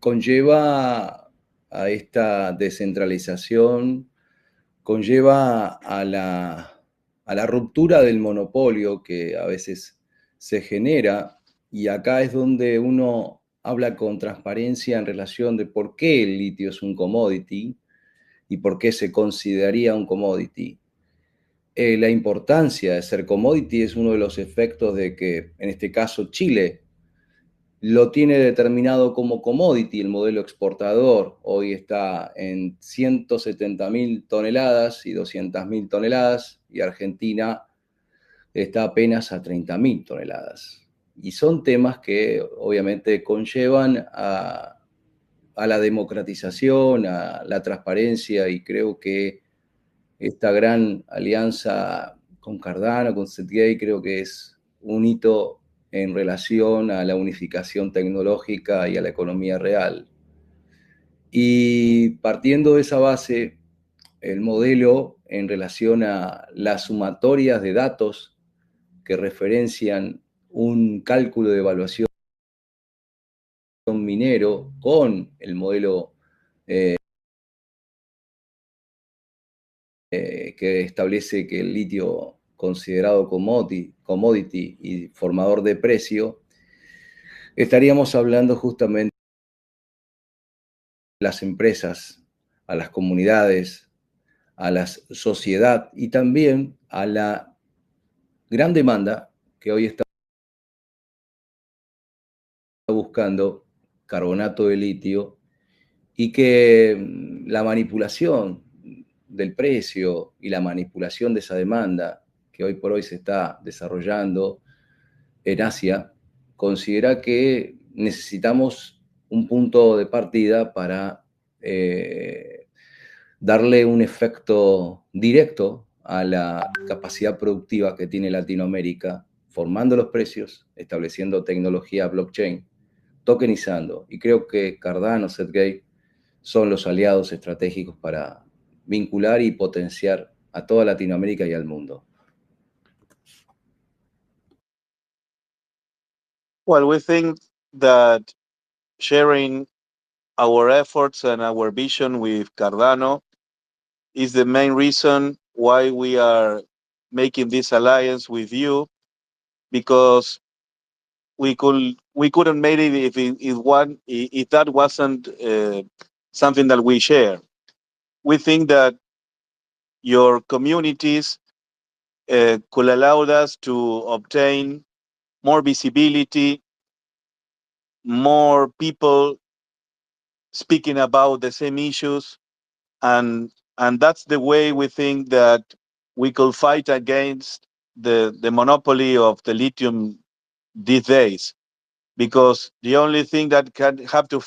conlleva a esta descentralización, conlleva a la ruptura del monopolio que a veces se genera, y acá es donde uno habla con transparencia en relación de por qué el litio es un commodity y por qué se consideraría un commodity. La importancia de ser commodity es uno de los efectos de que, en este caso, Chile lo tiene determinado como commodity. El modelo exportador hoy está en 170.000 toneladas y 200.000 toneladas, y Argentina está apenas a 30.000 toneladas. Y son temas que obviamente conllevan a la democratización, a la transparencia, y creo que esta gran alianza con Cardano, con ZenGate, creo que es un hito en relación a la unificación tecnológica y a la economía real. Y partiendo de esa base, el modelo en relación a las sumatorias de datos que referencian un cálculo de evaluación minero con el modelo que establece que el litio considerado commodity y formador de precio, estaríamos hablando justamente de las empresas, a las comunidades, a la sociedad y también a la gran demanda que hoy está buscando carbonato de litio, y que la manipulación del precio y la manipulación de esa demanda que hoy por hoy se está desarrollando en Asia, considera que necesitamos un punto de partida para darle un efecto directo a la capacidad productiva que tiene Latinoamérica, formando los precios, estableciendo tecnología blockchain, tokenizando. Y creo que Cardano, ZenGate son los aliados estratégicos para vincular y potenciar a toda Latinoamérica y al mundo. Well, we think that sharing our efforts and our vision with Cardano is the main reason why we are making this alliance with you, because we couldn't make it if that wasn't something that we share. We think that your communities could allow us to obtain more visibility, more people speaking about the same issues, and that's the way we think that we could fight against the monopoly of the lithium these days. Because the only thing that can have to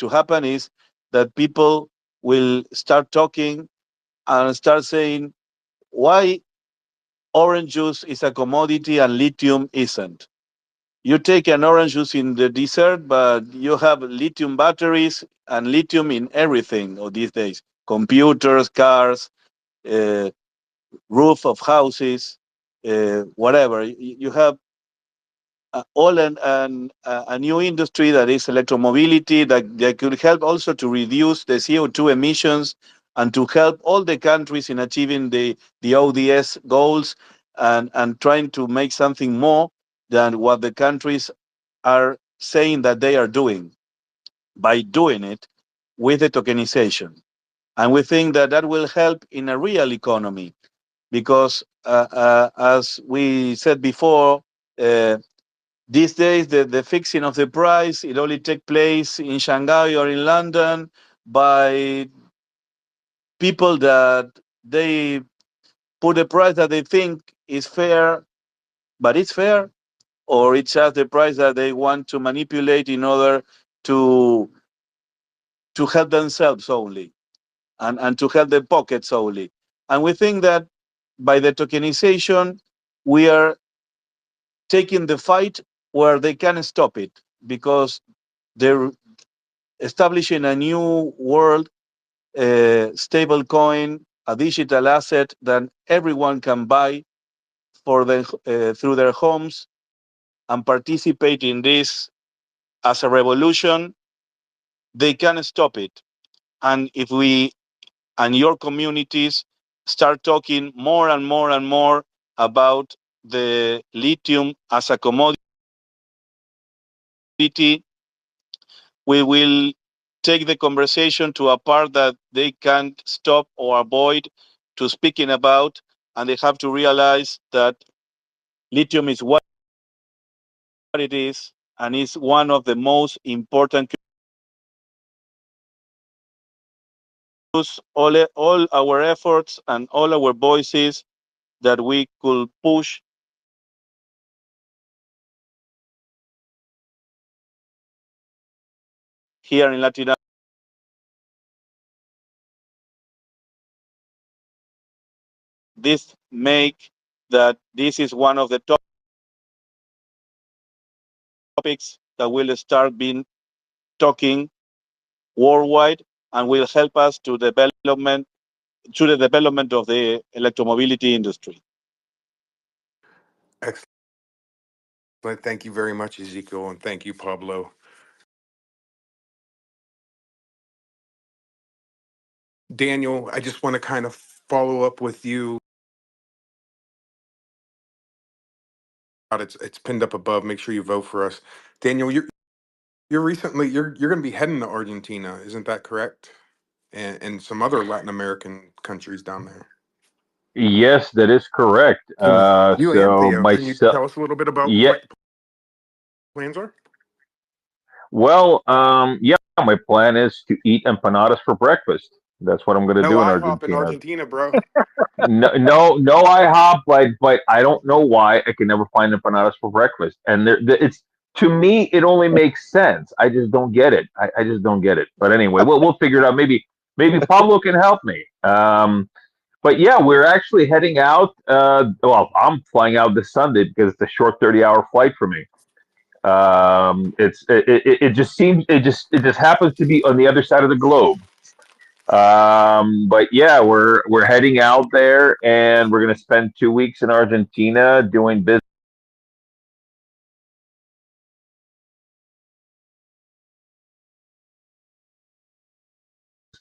happen is that people will start talking and start saying why orange juice is a commodity and lithium isn't. You take an orange juice in the desert, but you have lithium batteries and lithium in everything these days: computers, cars, uh, roof of houses, whatever. You have a new industry that is electromobility that could help also to reduce the CO2 emissions and to help all the countries in achieving the ODS goals and trying to make something more than what the countries are saying that they are doing by doing it with the tokenization. And we think that that will help in a real economy because, as we said before, these days, the fixing of the price, it only takes place in Shanghai or in London by people that they put a price that they think is fair, but it's fair, or it's just the price that they want to manipulate in order to help themselves only and to help their pockets only. And we think that by the tokenization, we are taking the fight where they can stop it because they're establishing a new world stable coin, a digital asset that everyone can buy for through their homes and participate in this as a revolution. They can stop it. And if we and your communities start talking more and more and more about the lithium as a commodity, we will take the conversation to a part that they can't stop or avoid to speaking about, and they have to realize that lithium is what it is and is one of the most important. Use all our efforts and all our voices that we could push here in Latin America. This make that this is one of the topics that will start being talking worldwide and will help us to the development of the electromobility industry. Excellent. Thank you very much, Ezekiel, and thank you, Pablo. Daniel, I just want to kind of follow up with you. It's pinned up above. Make sure you vote for us. Daniel, you're going to be heading to Argentina, isn't that correct? And some other Latin American countries down there. Yes, that is correct. You and So Theo, can you myself, tell us a little bit about yeah. what plans are? Well, yeah, my plan is to eat empanadas for breakfast. That's what I'm going to No do in IHOP in Argentina. Argentina, bro. No IHOP, but I don't know why I can never find empanadas for breakfast. And it's to me, it only makes sense. I just don't get it. I just don't get it. But anyway, we'll figure it out. Maybe Pablo can help me. But yeah, we're actually heading out. Well, I'm flying out this Sunday because it's a short 30-hour flight for me. It just seems it just happens to be on the other side of the globe. But yeah, we're heading out there, and we're gonna spend 2 weeks in Argentina doing business,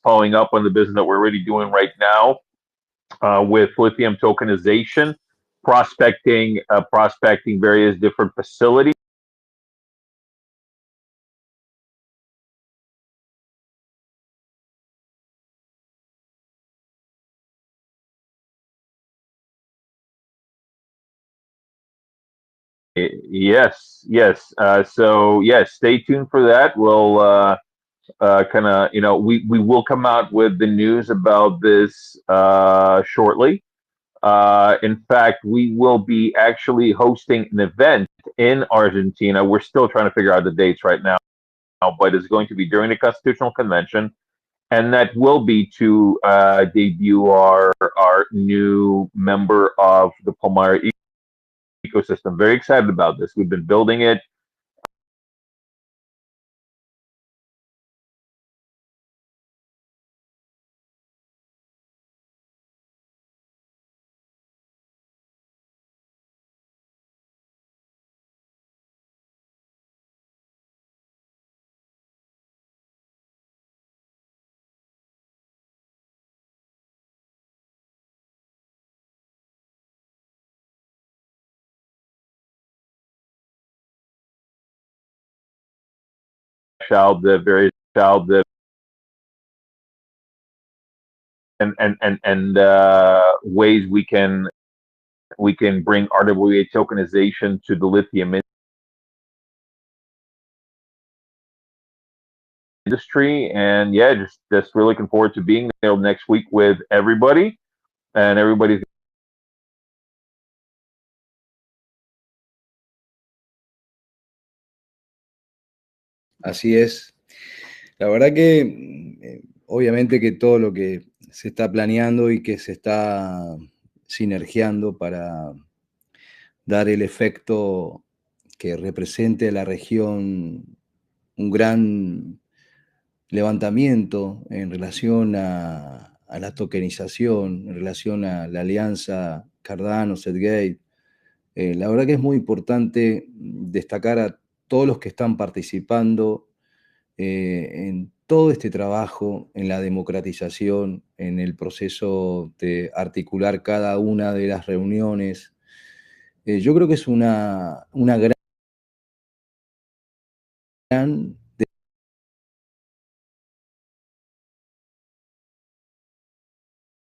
following up on the business that we're already doing right now with lithium tokenization, prospecting various different facilities. Yes, yes. So yes, stay tuned for that. We'll kind of, we will come out with the news about this shortly. In fact, we will be actually hosting an event in Argentina. We're still trying to figure out the dates right now, but it's going to be during the Constitutional Convention, and that will be to debut our new member of the Palmyra ecosystem. Very excited about this. We've been building it. Out the various out the and ways we can bring RWA tokenization to the lithium industry. And yeah, just really looking forward to being there next week with everybody, and everybody's Así es. La verdad que, obviamente que todo lo que se está planeando y que se está sinergiando para dar el efecto que represente a la región un gran levantamiento en relación a la tokenización, en relación a la alianza Cardano, ZenGate. La verdad que es muy importante destacar a todos los que están participando en todo este trabajo, en la democratización, en el proceso de articular cada una de las reuniones. Yo creo que es una gran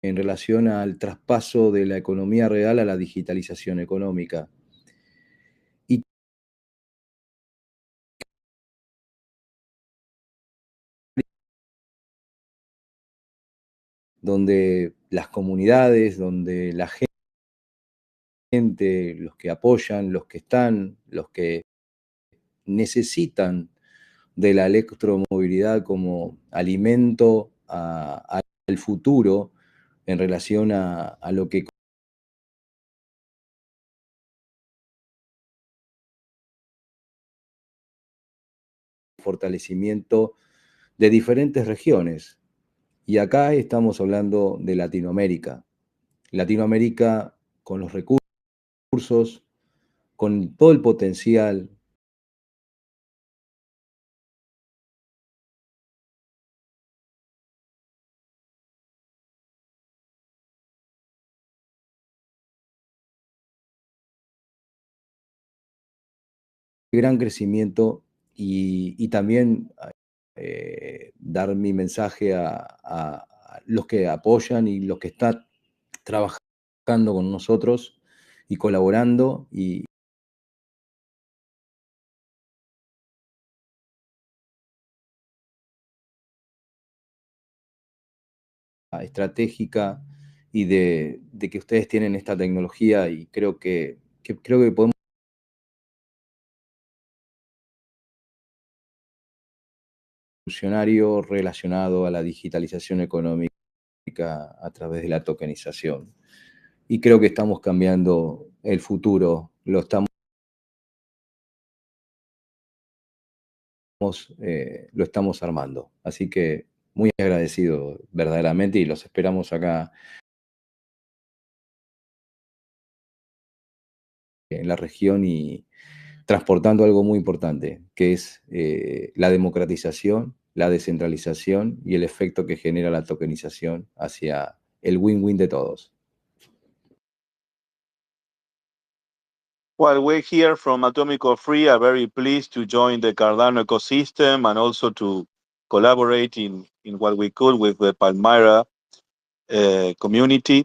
en relación al traspaso de la economía real a la digitalización económica. Y donde las comunidades, donde la gente, los que apoyan, los que están, los que necesitan de la electromovilidad como alimento al futuro en relación a lo que fortalecimiento de diferentes regiones. Y acá estamos hablando de Latinoamérica. Latinoamérica con los recursos, con todo el potencial, gran crecimiento y también dar mi mensaje a los que apoyan y los que están trabajando con nosotros y colaborando y estratégica y de que ustedes tienen esta tecnología y creo que podemos funcionario relacionado a la digitalización económica a través de la tokenización. Y creo que estamos cambiando el futuro, lo estamos armando. Así que muy agradecido verdaderamente y los esperamos acá en la región y transportando algo muy importante, que es la democratización, la descentralización y el efecto que genera la tokenización hacia el win-win de todos. Well, we here from Atomico3 are very pleased to join the Cardano ecosystem and also to collaborate in what we could with the Palmyra community.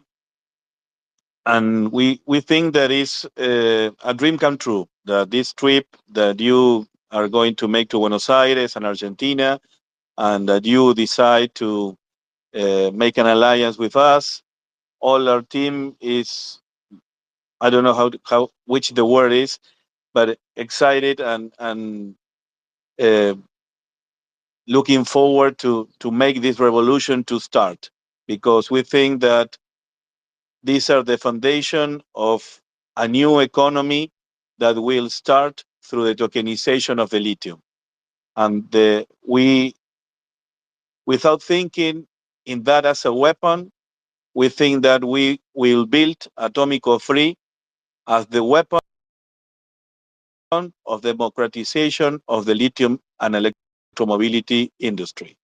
and we think that is a dream come true, that this trip that you are going to make to Buenos Aires and Argentina, and that you decide to make an alliance with us. All our team is, I don't know how which the word is, but excited and looking forward to make this revolution to start, because we think that these are the foundation of a new economy that will start through the tokenization of the lithium. And we, without thinking in that as a weapon, we think that we will build Atomico3 as the weapon of democratization of the lithium and electromobility industry,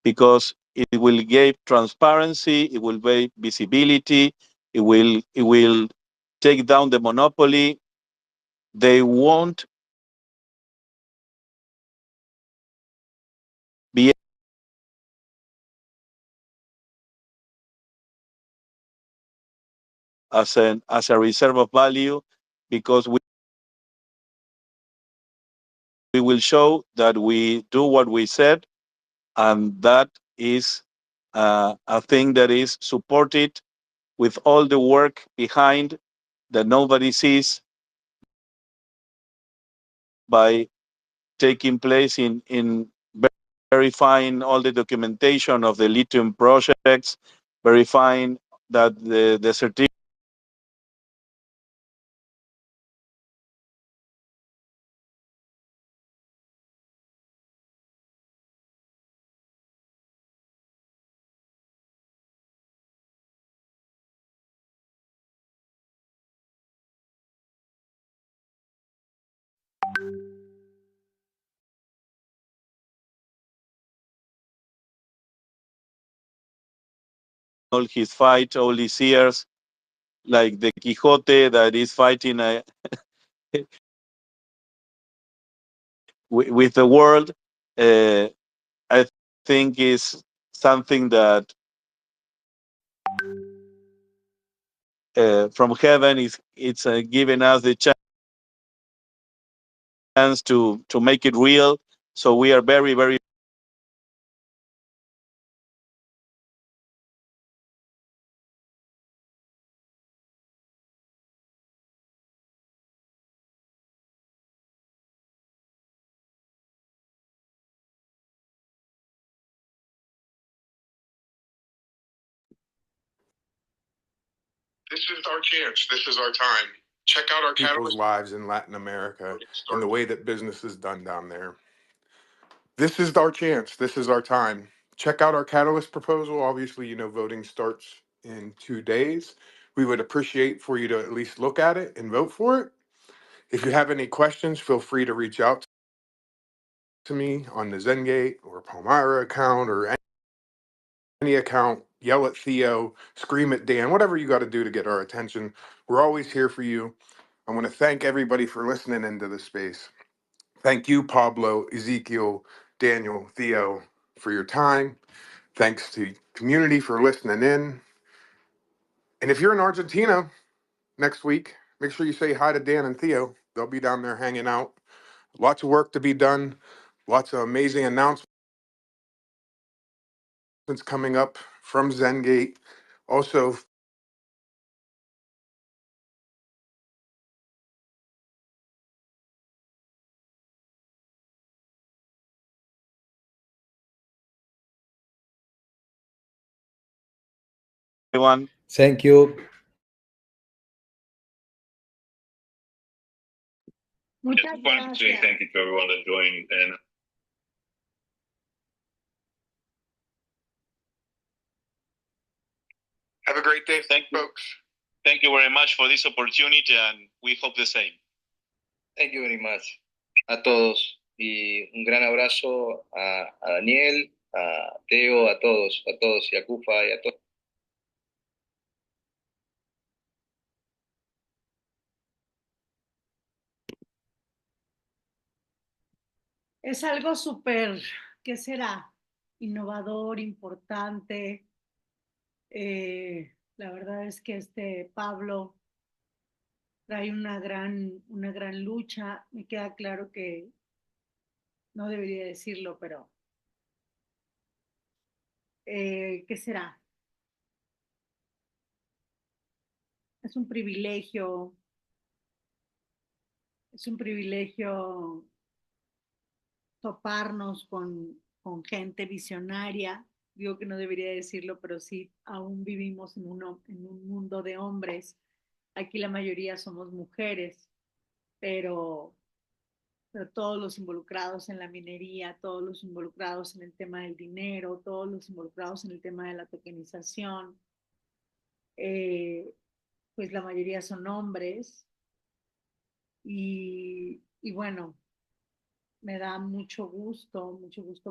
because it will give transparency, it will give visibility, it will take down the monopoly. They won't be as a reserve of value, because we will show that we do what we said, and that is a thing that is supported with all the work behind that nobody sees, by taking place in verifying all the documentation of the lithium projects, verifying that the certificate all his fight all these years, like the Quixote that is fighting with the world. I think is something that from heaven it's giving us the chance to make it real. So we are very, very This is our chance. This is our time. Check out our people's lives in Latin America and the way that business is done down there. This is our chance. This is our time. Check out our catalyst proposal. Obviously, you know, voting starts in 2 days. We would appreciate for you to at least look at it and vote for it. If you have any questions, feel free to reach out to me on the ZenGate or Palmyra account or any account. Yell at Theo, scream at Dan, whatever you got to do to get our attention. We're always here for you. I want to thank everybody for listening into this space. Thank you, Pablo, Ezekiel, Daniel, Theo, for your time. Thanks to community for listening in. And if you're in Argentina next week, make sure you say hi to Dan and Theo. They'll be down there hanging out. Lots of work to be done. Lots of amazing announcements coming up from ZenGate. Also, everyone. Thank you. Muchas Just wanted to say gracias. thank you to everyone that joined, and have a great day, Thank you. folks. Thank you very much for this opportunity, and we hope the same. Thank you very much a todos, y un gran abrazo a Daniel, a Teo, a todos, y a Cufa y a todos. Es algo súper, ¿qué será? Innovador, importante. La verdad es que Pablo trae una gran lucha. Me queda claro que no debería decirlo, pero ¿qué será? Es un privilegio, es un privilegio toparnos con gente visionaria. Digo que no debería decirlo, pero sí, aún vivimos en un mundo de hombres. Aquí la mayoría somos mujeres, pero, pero todos los involucrados en la minería, todos los involucrados en el tema del dinero, todos los involucrados en el tema de la tokenización, pues la mayoría son hombres y bueno, me da mucho gusto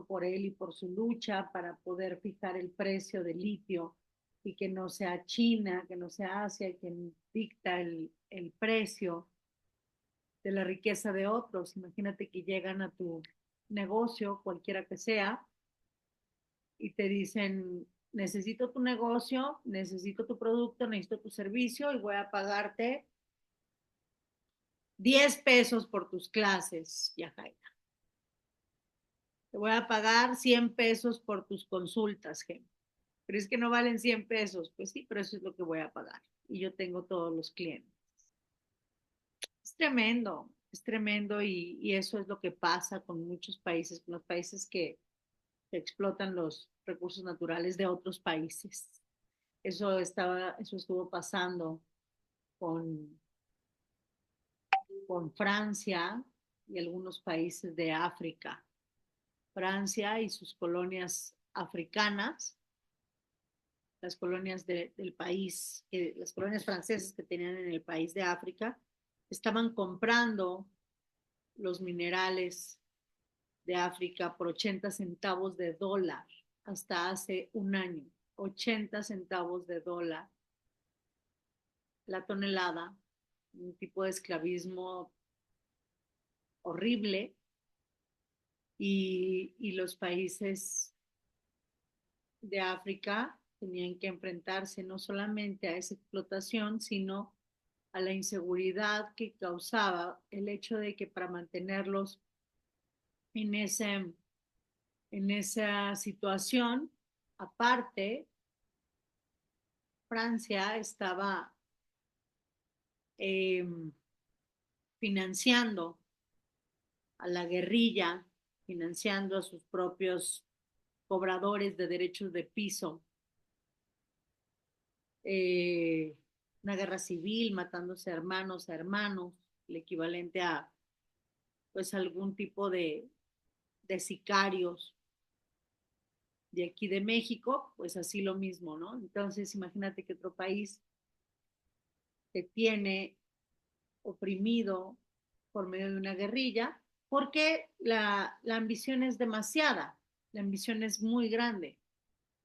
por él y por su lucha para poder fijar el precio del litio y que no sea China, que no sea Asia quien dicta el precio de la riqueza de otros. Imagínate que llegan a tu negocio, cualquiera que sea, y te dicen, necesito tu negocio, necesito tu producto, necesito tu servicio y voy a pagarte 10 pesos por tus clases, Yajaira. Te voy a pagar 100 pesos por tus consultas, gente. Pero es que no valen 100 pesos. Pues sí, pero eso es lo que voy a pagar. Y yo tengo todos los clientes. Es tremendo y eso es lo que pasa con muchos países, con los países que explotan los recursos naturales de otros países. Eso estuvo pasando con, con Francia y algunos países de África. Francia y sus colonias africanas, las colonias del país, las colonias francesas que tenían en el país de África, estaban comprando los minerales de África por 80 centavos de dólar hasta hace un año. 80 centavos de dólar la tonelada, un tipo de esclavismo horrible y los países de África tenían que enfrentarse no solamente a esa explotación, sino a la inseguridad que causaba el hecho de que para mantenerlos en, ese, en esa situación, aparte, Francia estaba eh, financiando a la guerrilla, financiando a sus propios cobradores de derechos de piso, eh, una guerra civil, matándose hermanos a hermanos, el equivalente a pues algún tipo de sicarios de aquí de México, pues así lo mismo, ¿no? Entonces imagínate que otro país te tiene oprimido por medio de una guerrilla, porque la ambición es demasiada, la ambición es muy grande.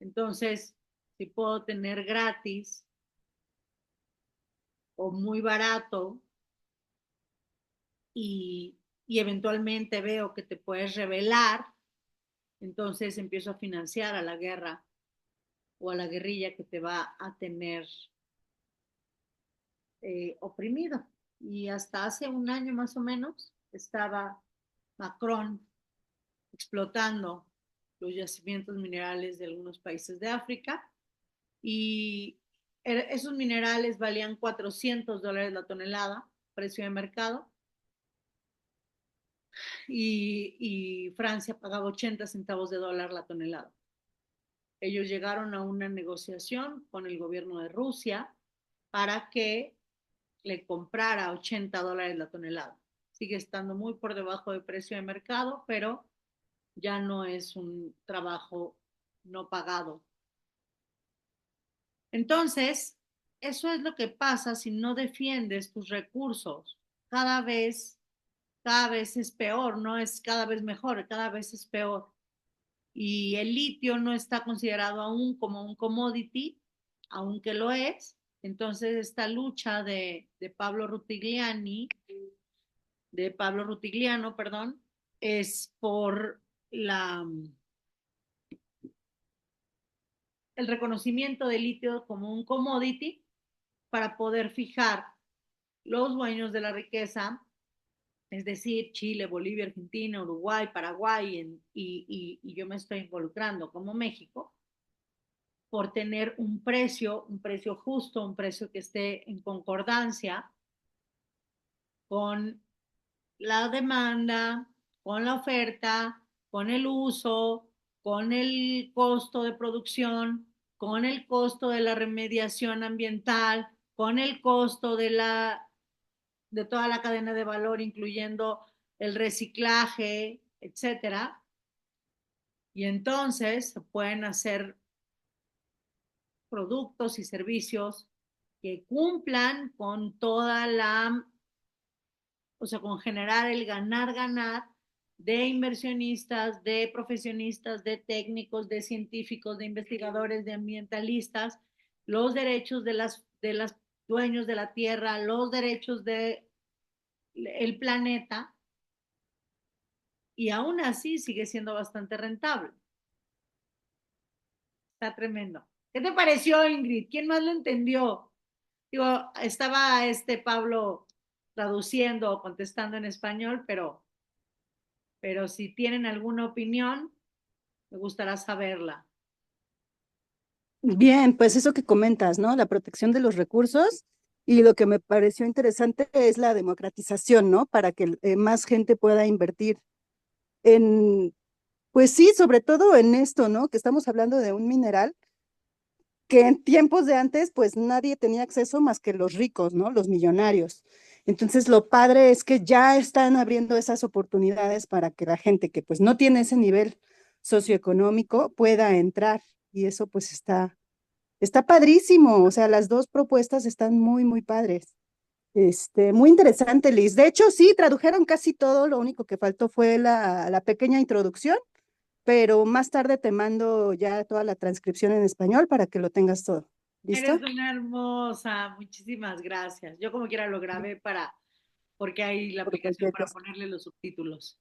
Entonces, si puedo tener gratis o muy barato y eventualmente veo que te puedes rebelar, entonces empiezo a financiar a la guerra o a la guerrilla que te va a tener oprimido. Y hasta hace un año más o menos estaba Macron explotando los yacimientos minerales de algunos países de África y esos minerales valían $400 la tonelada, precio de mercado, y Francia pagaba 80 centavos de dólar la tonelada. Ellos llegaron a una negociación con el gobierno de Rusia para que le comprara $80 la tonelada. Sigue estando muy por debajo del precio de mercado, pero ya no es un trabajo no pagado. Entonces, eso es lo que pasa si no defiendes tus recursos. Cada vez es peor, no es cada vez mejor, cada vez es peor. Y el litio no está considerado aún como un commodity, aunque lo es. Entonces, esta lucha de Pablo Rutigliano, perdón, es por la el reconocimiento del litio como un commodity para poder fijar los dueños de la riqueza, es decir, Chile, Bolivia, Argentina, Uruguay, Paraguay, y yo me estoy involucrando como México, por tener un precio justo, un precio que esté en concordancia con la demanda, con la oferta, con el uso, con el costo de producción, con el costo de la remediación ambiental, con el costo de toda la cadena de valor, incluyendo el reciclaje, etcétera. Y entonces se pueden hacer productos y servicios que cumplan con toda la, o sea, con generar el ganar de inversionistas, de profesionistas, de técnicos, de científicos, de investigadores, de ambientalistas, los derechos de las dueños de la tierra, los derechos de el planeta, y aún así sigue siendo bastante rentable. Está tremendo. ¿Qué te pareció, Ingrid? ¿Quién más lo entendió? Digo, estaba Pablo traduciendo o contestando en español, pero si tienen alguna opinión, me gustará saberla. Bien, pues eso que comentas, ¿no? La protección de los recursos y lo que me pareció interesante es la democratización, ¿no? Para que más gente pueda invertir en, pues sí, sobre todo en esto, ¿no? Que estamos hablando de un mineral que en tiempos de antes, pues nadie tenía acceso más que los ricos, ¿no? Los millonarios. Entonces, lo padre es que ya están abriendo esas oportunidades para que la gente que pues no tiene ese nivel socioeconómico pueda entrar. Y eso pues está padrísimo. O sea, las dos propuestas están muy, muy padres. Muy interesante, Liz. De hecho, sí, tradujeron casi todo. Lo único que faltó fue la pequeña introducción, pero más tarde te mando ya toda la transcripción en español para que lo tengas todo. Eres ¿Listo? una hermosa, muchísimas gracias. Yo como quiera lo grabé porque hay la Por aplicación cualquier para cosa. ponerle los subtítulos.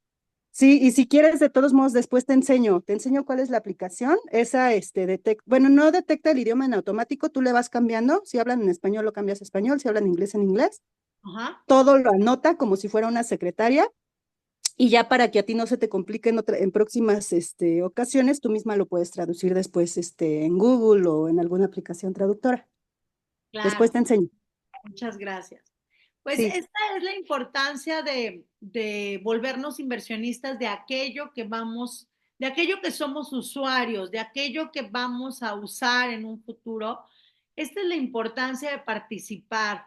Sí, y si quieres, de todos modos, después te enseño cuál es la aplicación. Esa, bueno, no detecta el idioma en automático, tú le vas cambiando. Si hablan en español, lo cambias a español, si hablan inglés, en inglés. Ajá. Todo lo anota como si fuera una secretaria. Y ya para que a ti no se te complique en próximas ocasiones, tú misma lo puedes traducir después en Google o en alguna aplicación traductora. Después Claro, te enseño. muchas gracias. Pues Sí, esta es la importancia de volvernos inversionistas de aquello que vamos, de aquello que somos usuarios, de aquello que vamos a usar en un futuro. Esta es la importancia de participar.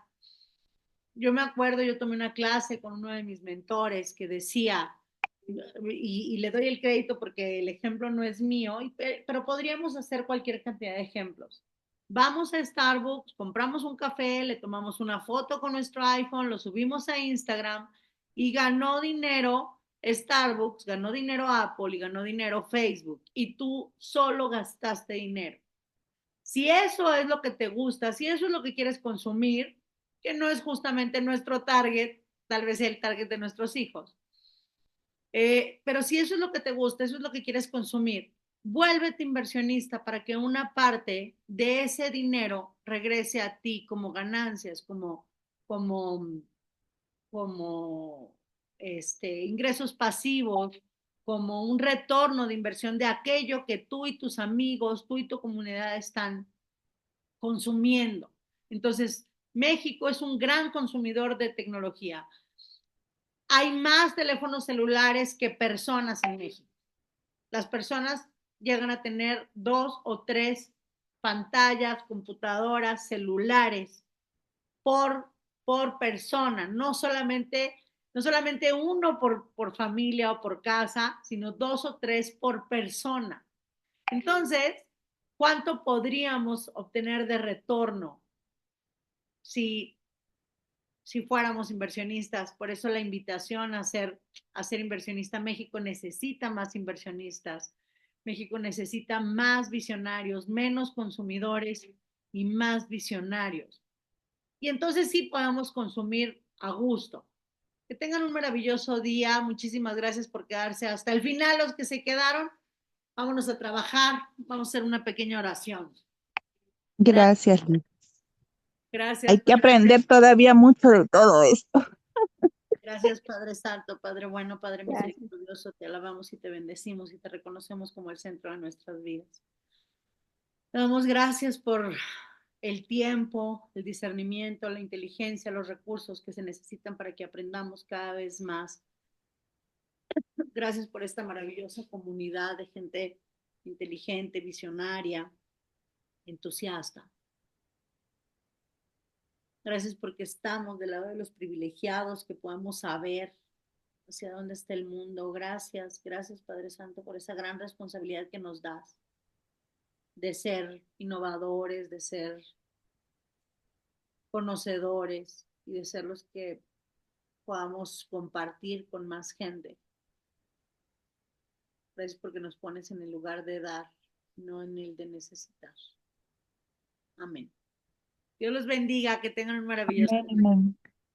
Yo me acuerdo, yo tomé una clase con uno de mis mentores que decía, y le doy el crédito porque el ejemplo no es mío, pero podríamos hacer cualquier cantidad de ejemplos. Vamos a Starbucks, compramos un café, le tomamos una foto con nuestro iPhone, lo subimos a Instagram y ganó dinero Starbucks, ganó dinero Apple y ganó dinero Facebook, y tú solo gastaste dinero. Si eso es lo que te gusta, si eso es lo que quieres consumir, que no es justamente nuestro target, tal vez sea el target de nuestros hijos, pero si eso es lo que te gusta, eso es lo que quieres consumir, vuélvete inversionista para que una parte de ese dinero regrese a ti como ganancias, como, como ingresos pasivos, como un retorno de inversión de aquello que tú y tus amigos, tú y tu comunidad están consumiendo. Entonces, México es un gran consumidor de tecnología. Hay más teléfonos celulares que personas en México. Las personas llegan a tener 2 o 3 pantallas, computadoras, celulares por, por persona, no solamente uno por familia o por casa, sino 2 o 3 por persona. Entonces, ¿cuánto podríamos obtener de retorno si, si fuéramos inversionistas? Por eso la invitación a ser inversionista. México necesita más inversionistas. México necesita más visionarios, menos consumidores y más visionarios. Y entonces sí podamos consumir a gusto. Que tengan un maravilloso día. Muchísimas gracias por quedarse hasta el final, los que se quedaron. Vámonos a trabajar. Vamos a hacer una pequeña oración. Gracias, Liz. Gracias. Hay que aprender todavía mucho de todo esto. Gracias, Padre Santo, Padre bueno, Padre Gracias. misericordioso. Te alabamos y te bendecimos y te reconocemos como el centro de nuestras vidas. Te damos gracias por el tiempo, el discernimiento, la inteligencia, los recursos que se necesitan para que aprendamos cada vez más. Gracias por esta maravillosa comunidad de gente inteligente, visionaria, entusiasta. Gracias porque estamos del lado de los privilegiados, que podemos saber hacia dónde está el mundo. Gracias, gracias Padre Santo por esa gran responsabilidad que nos das de ser innovadores, de ser conocedores y de ser los que podamos compartir con más gente. Gracias porque nos pones en el lugar de dar, no en el de necesitar. Amén. Dios los bendiga, que tengan un maravilloso día. Amén.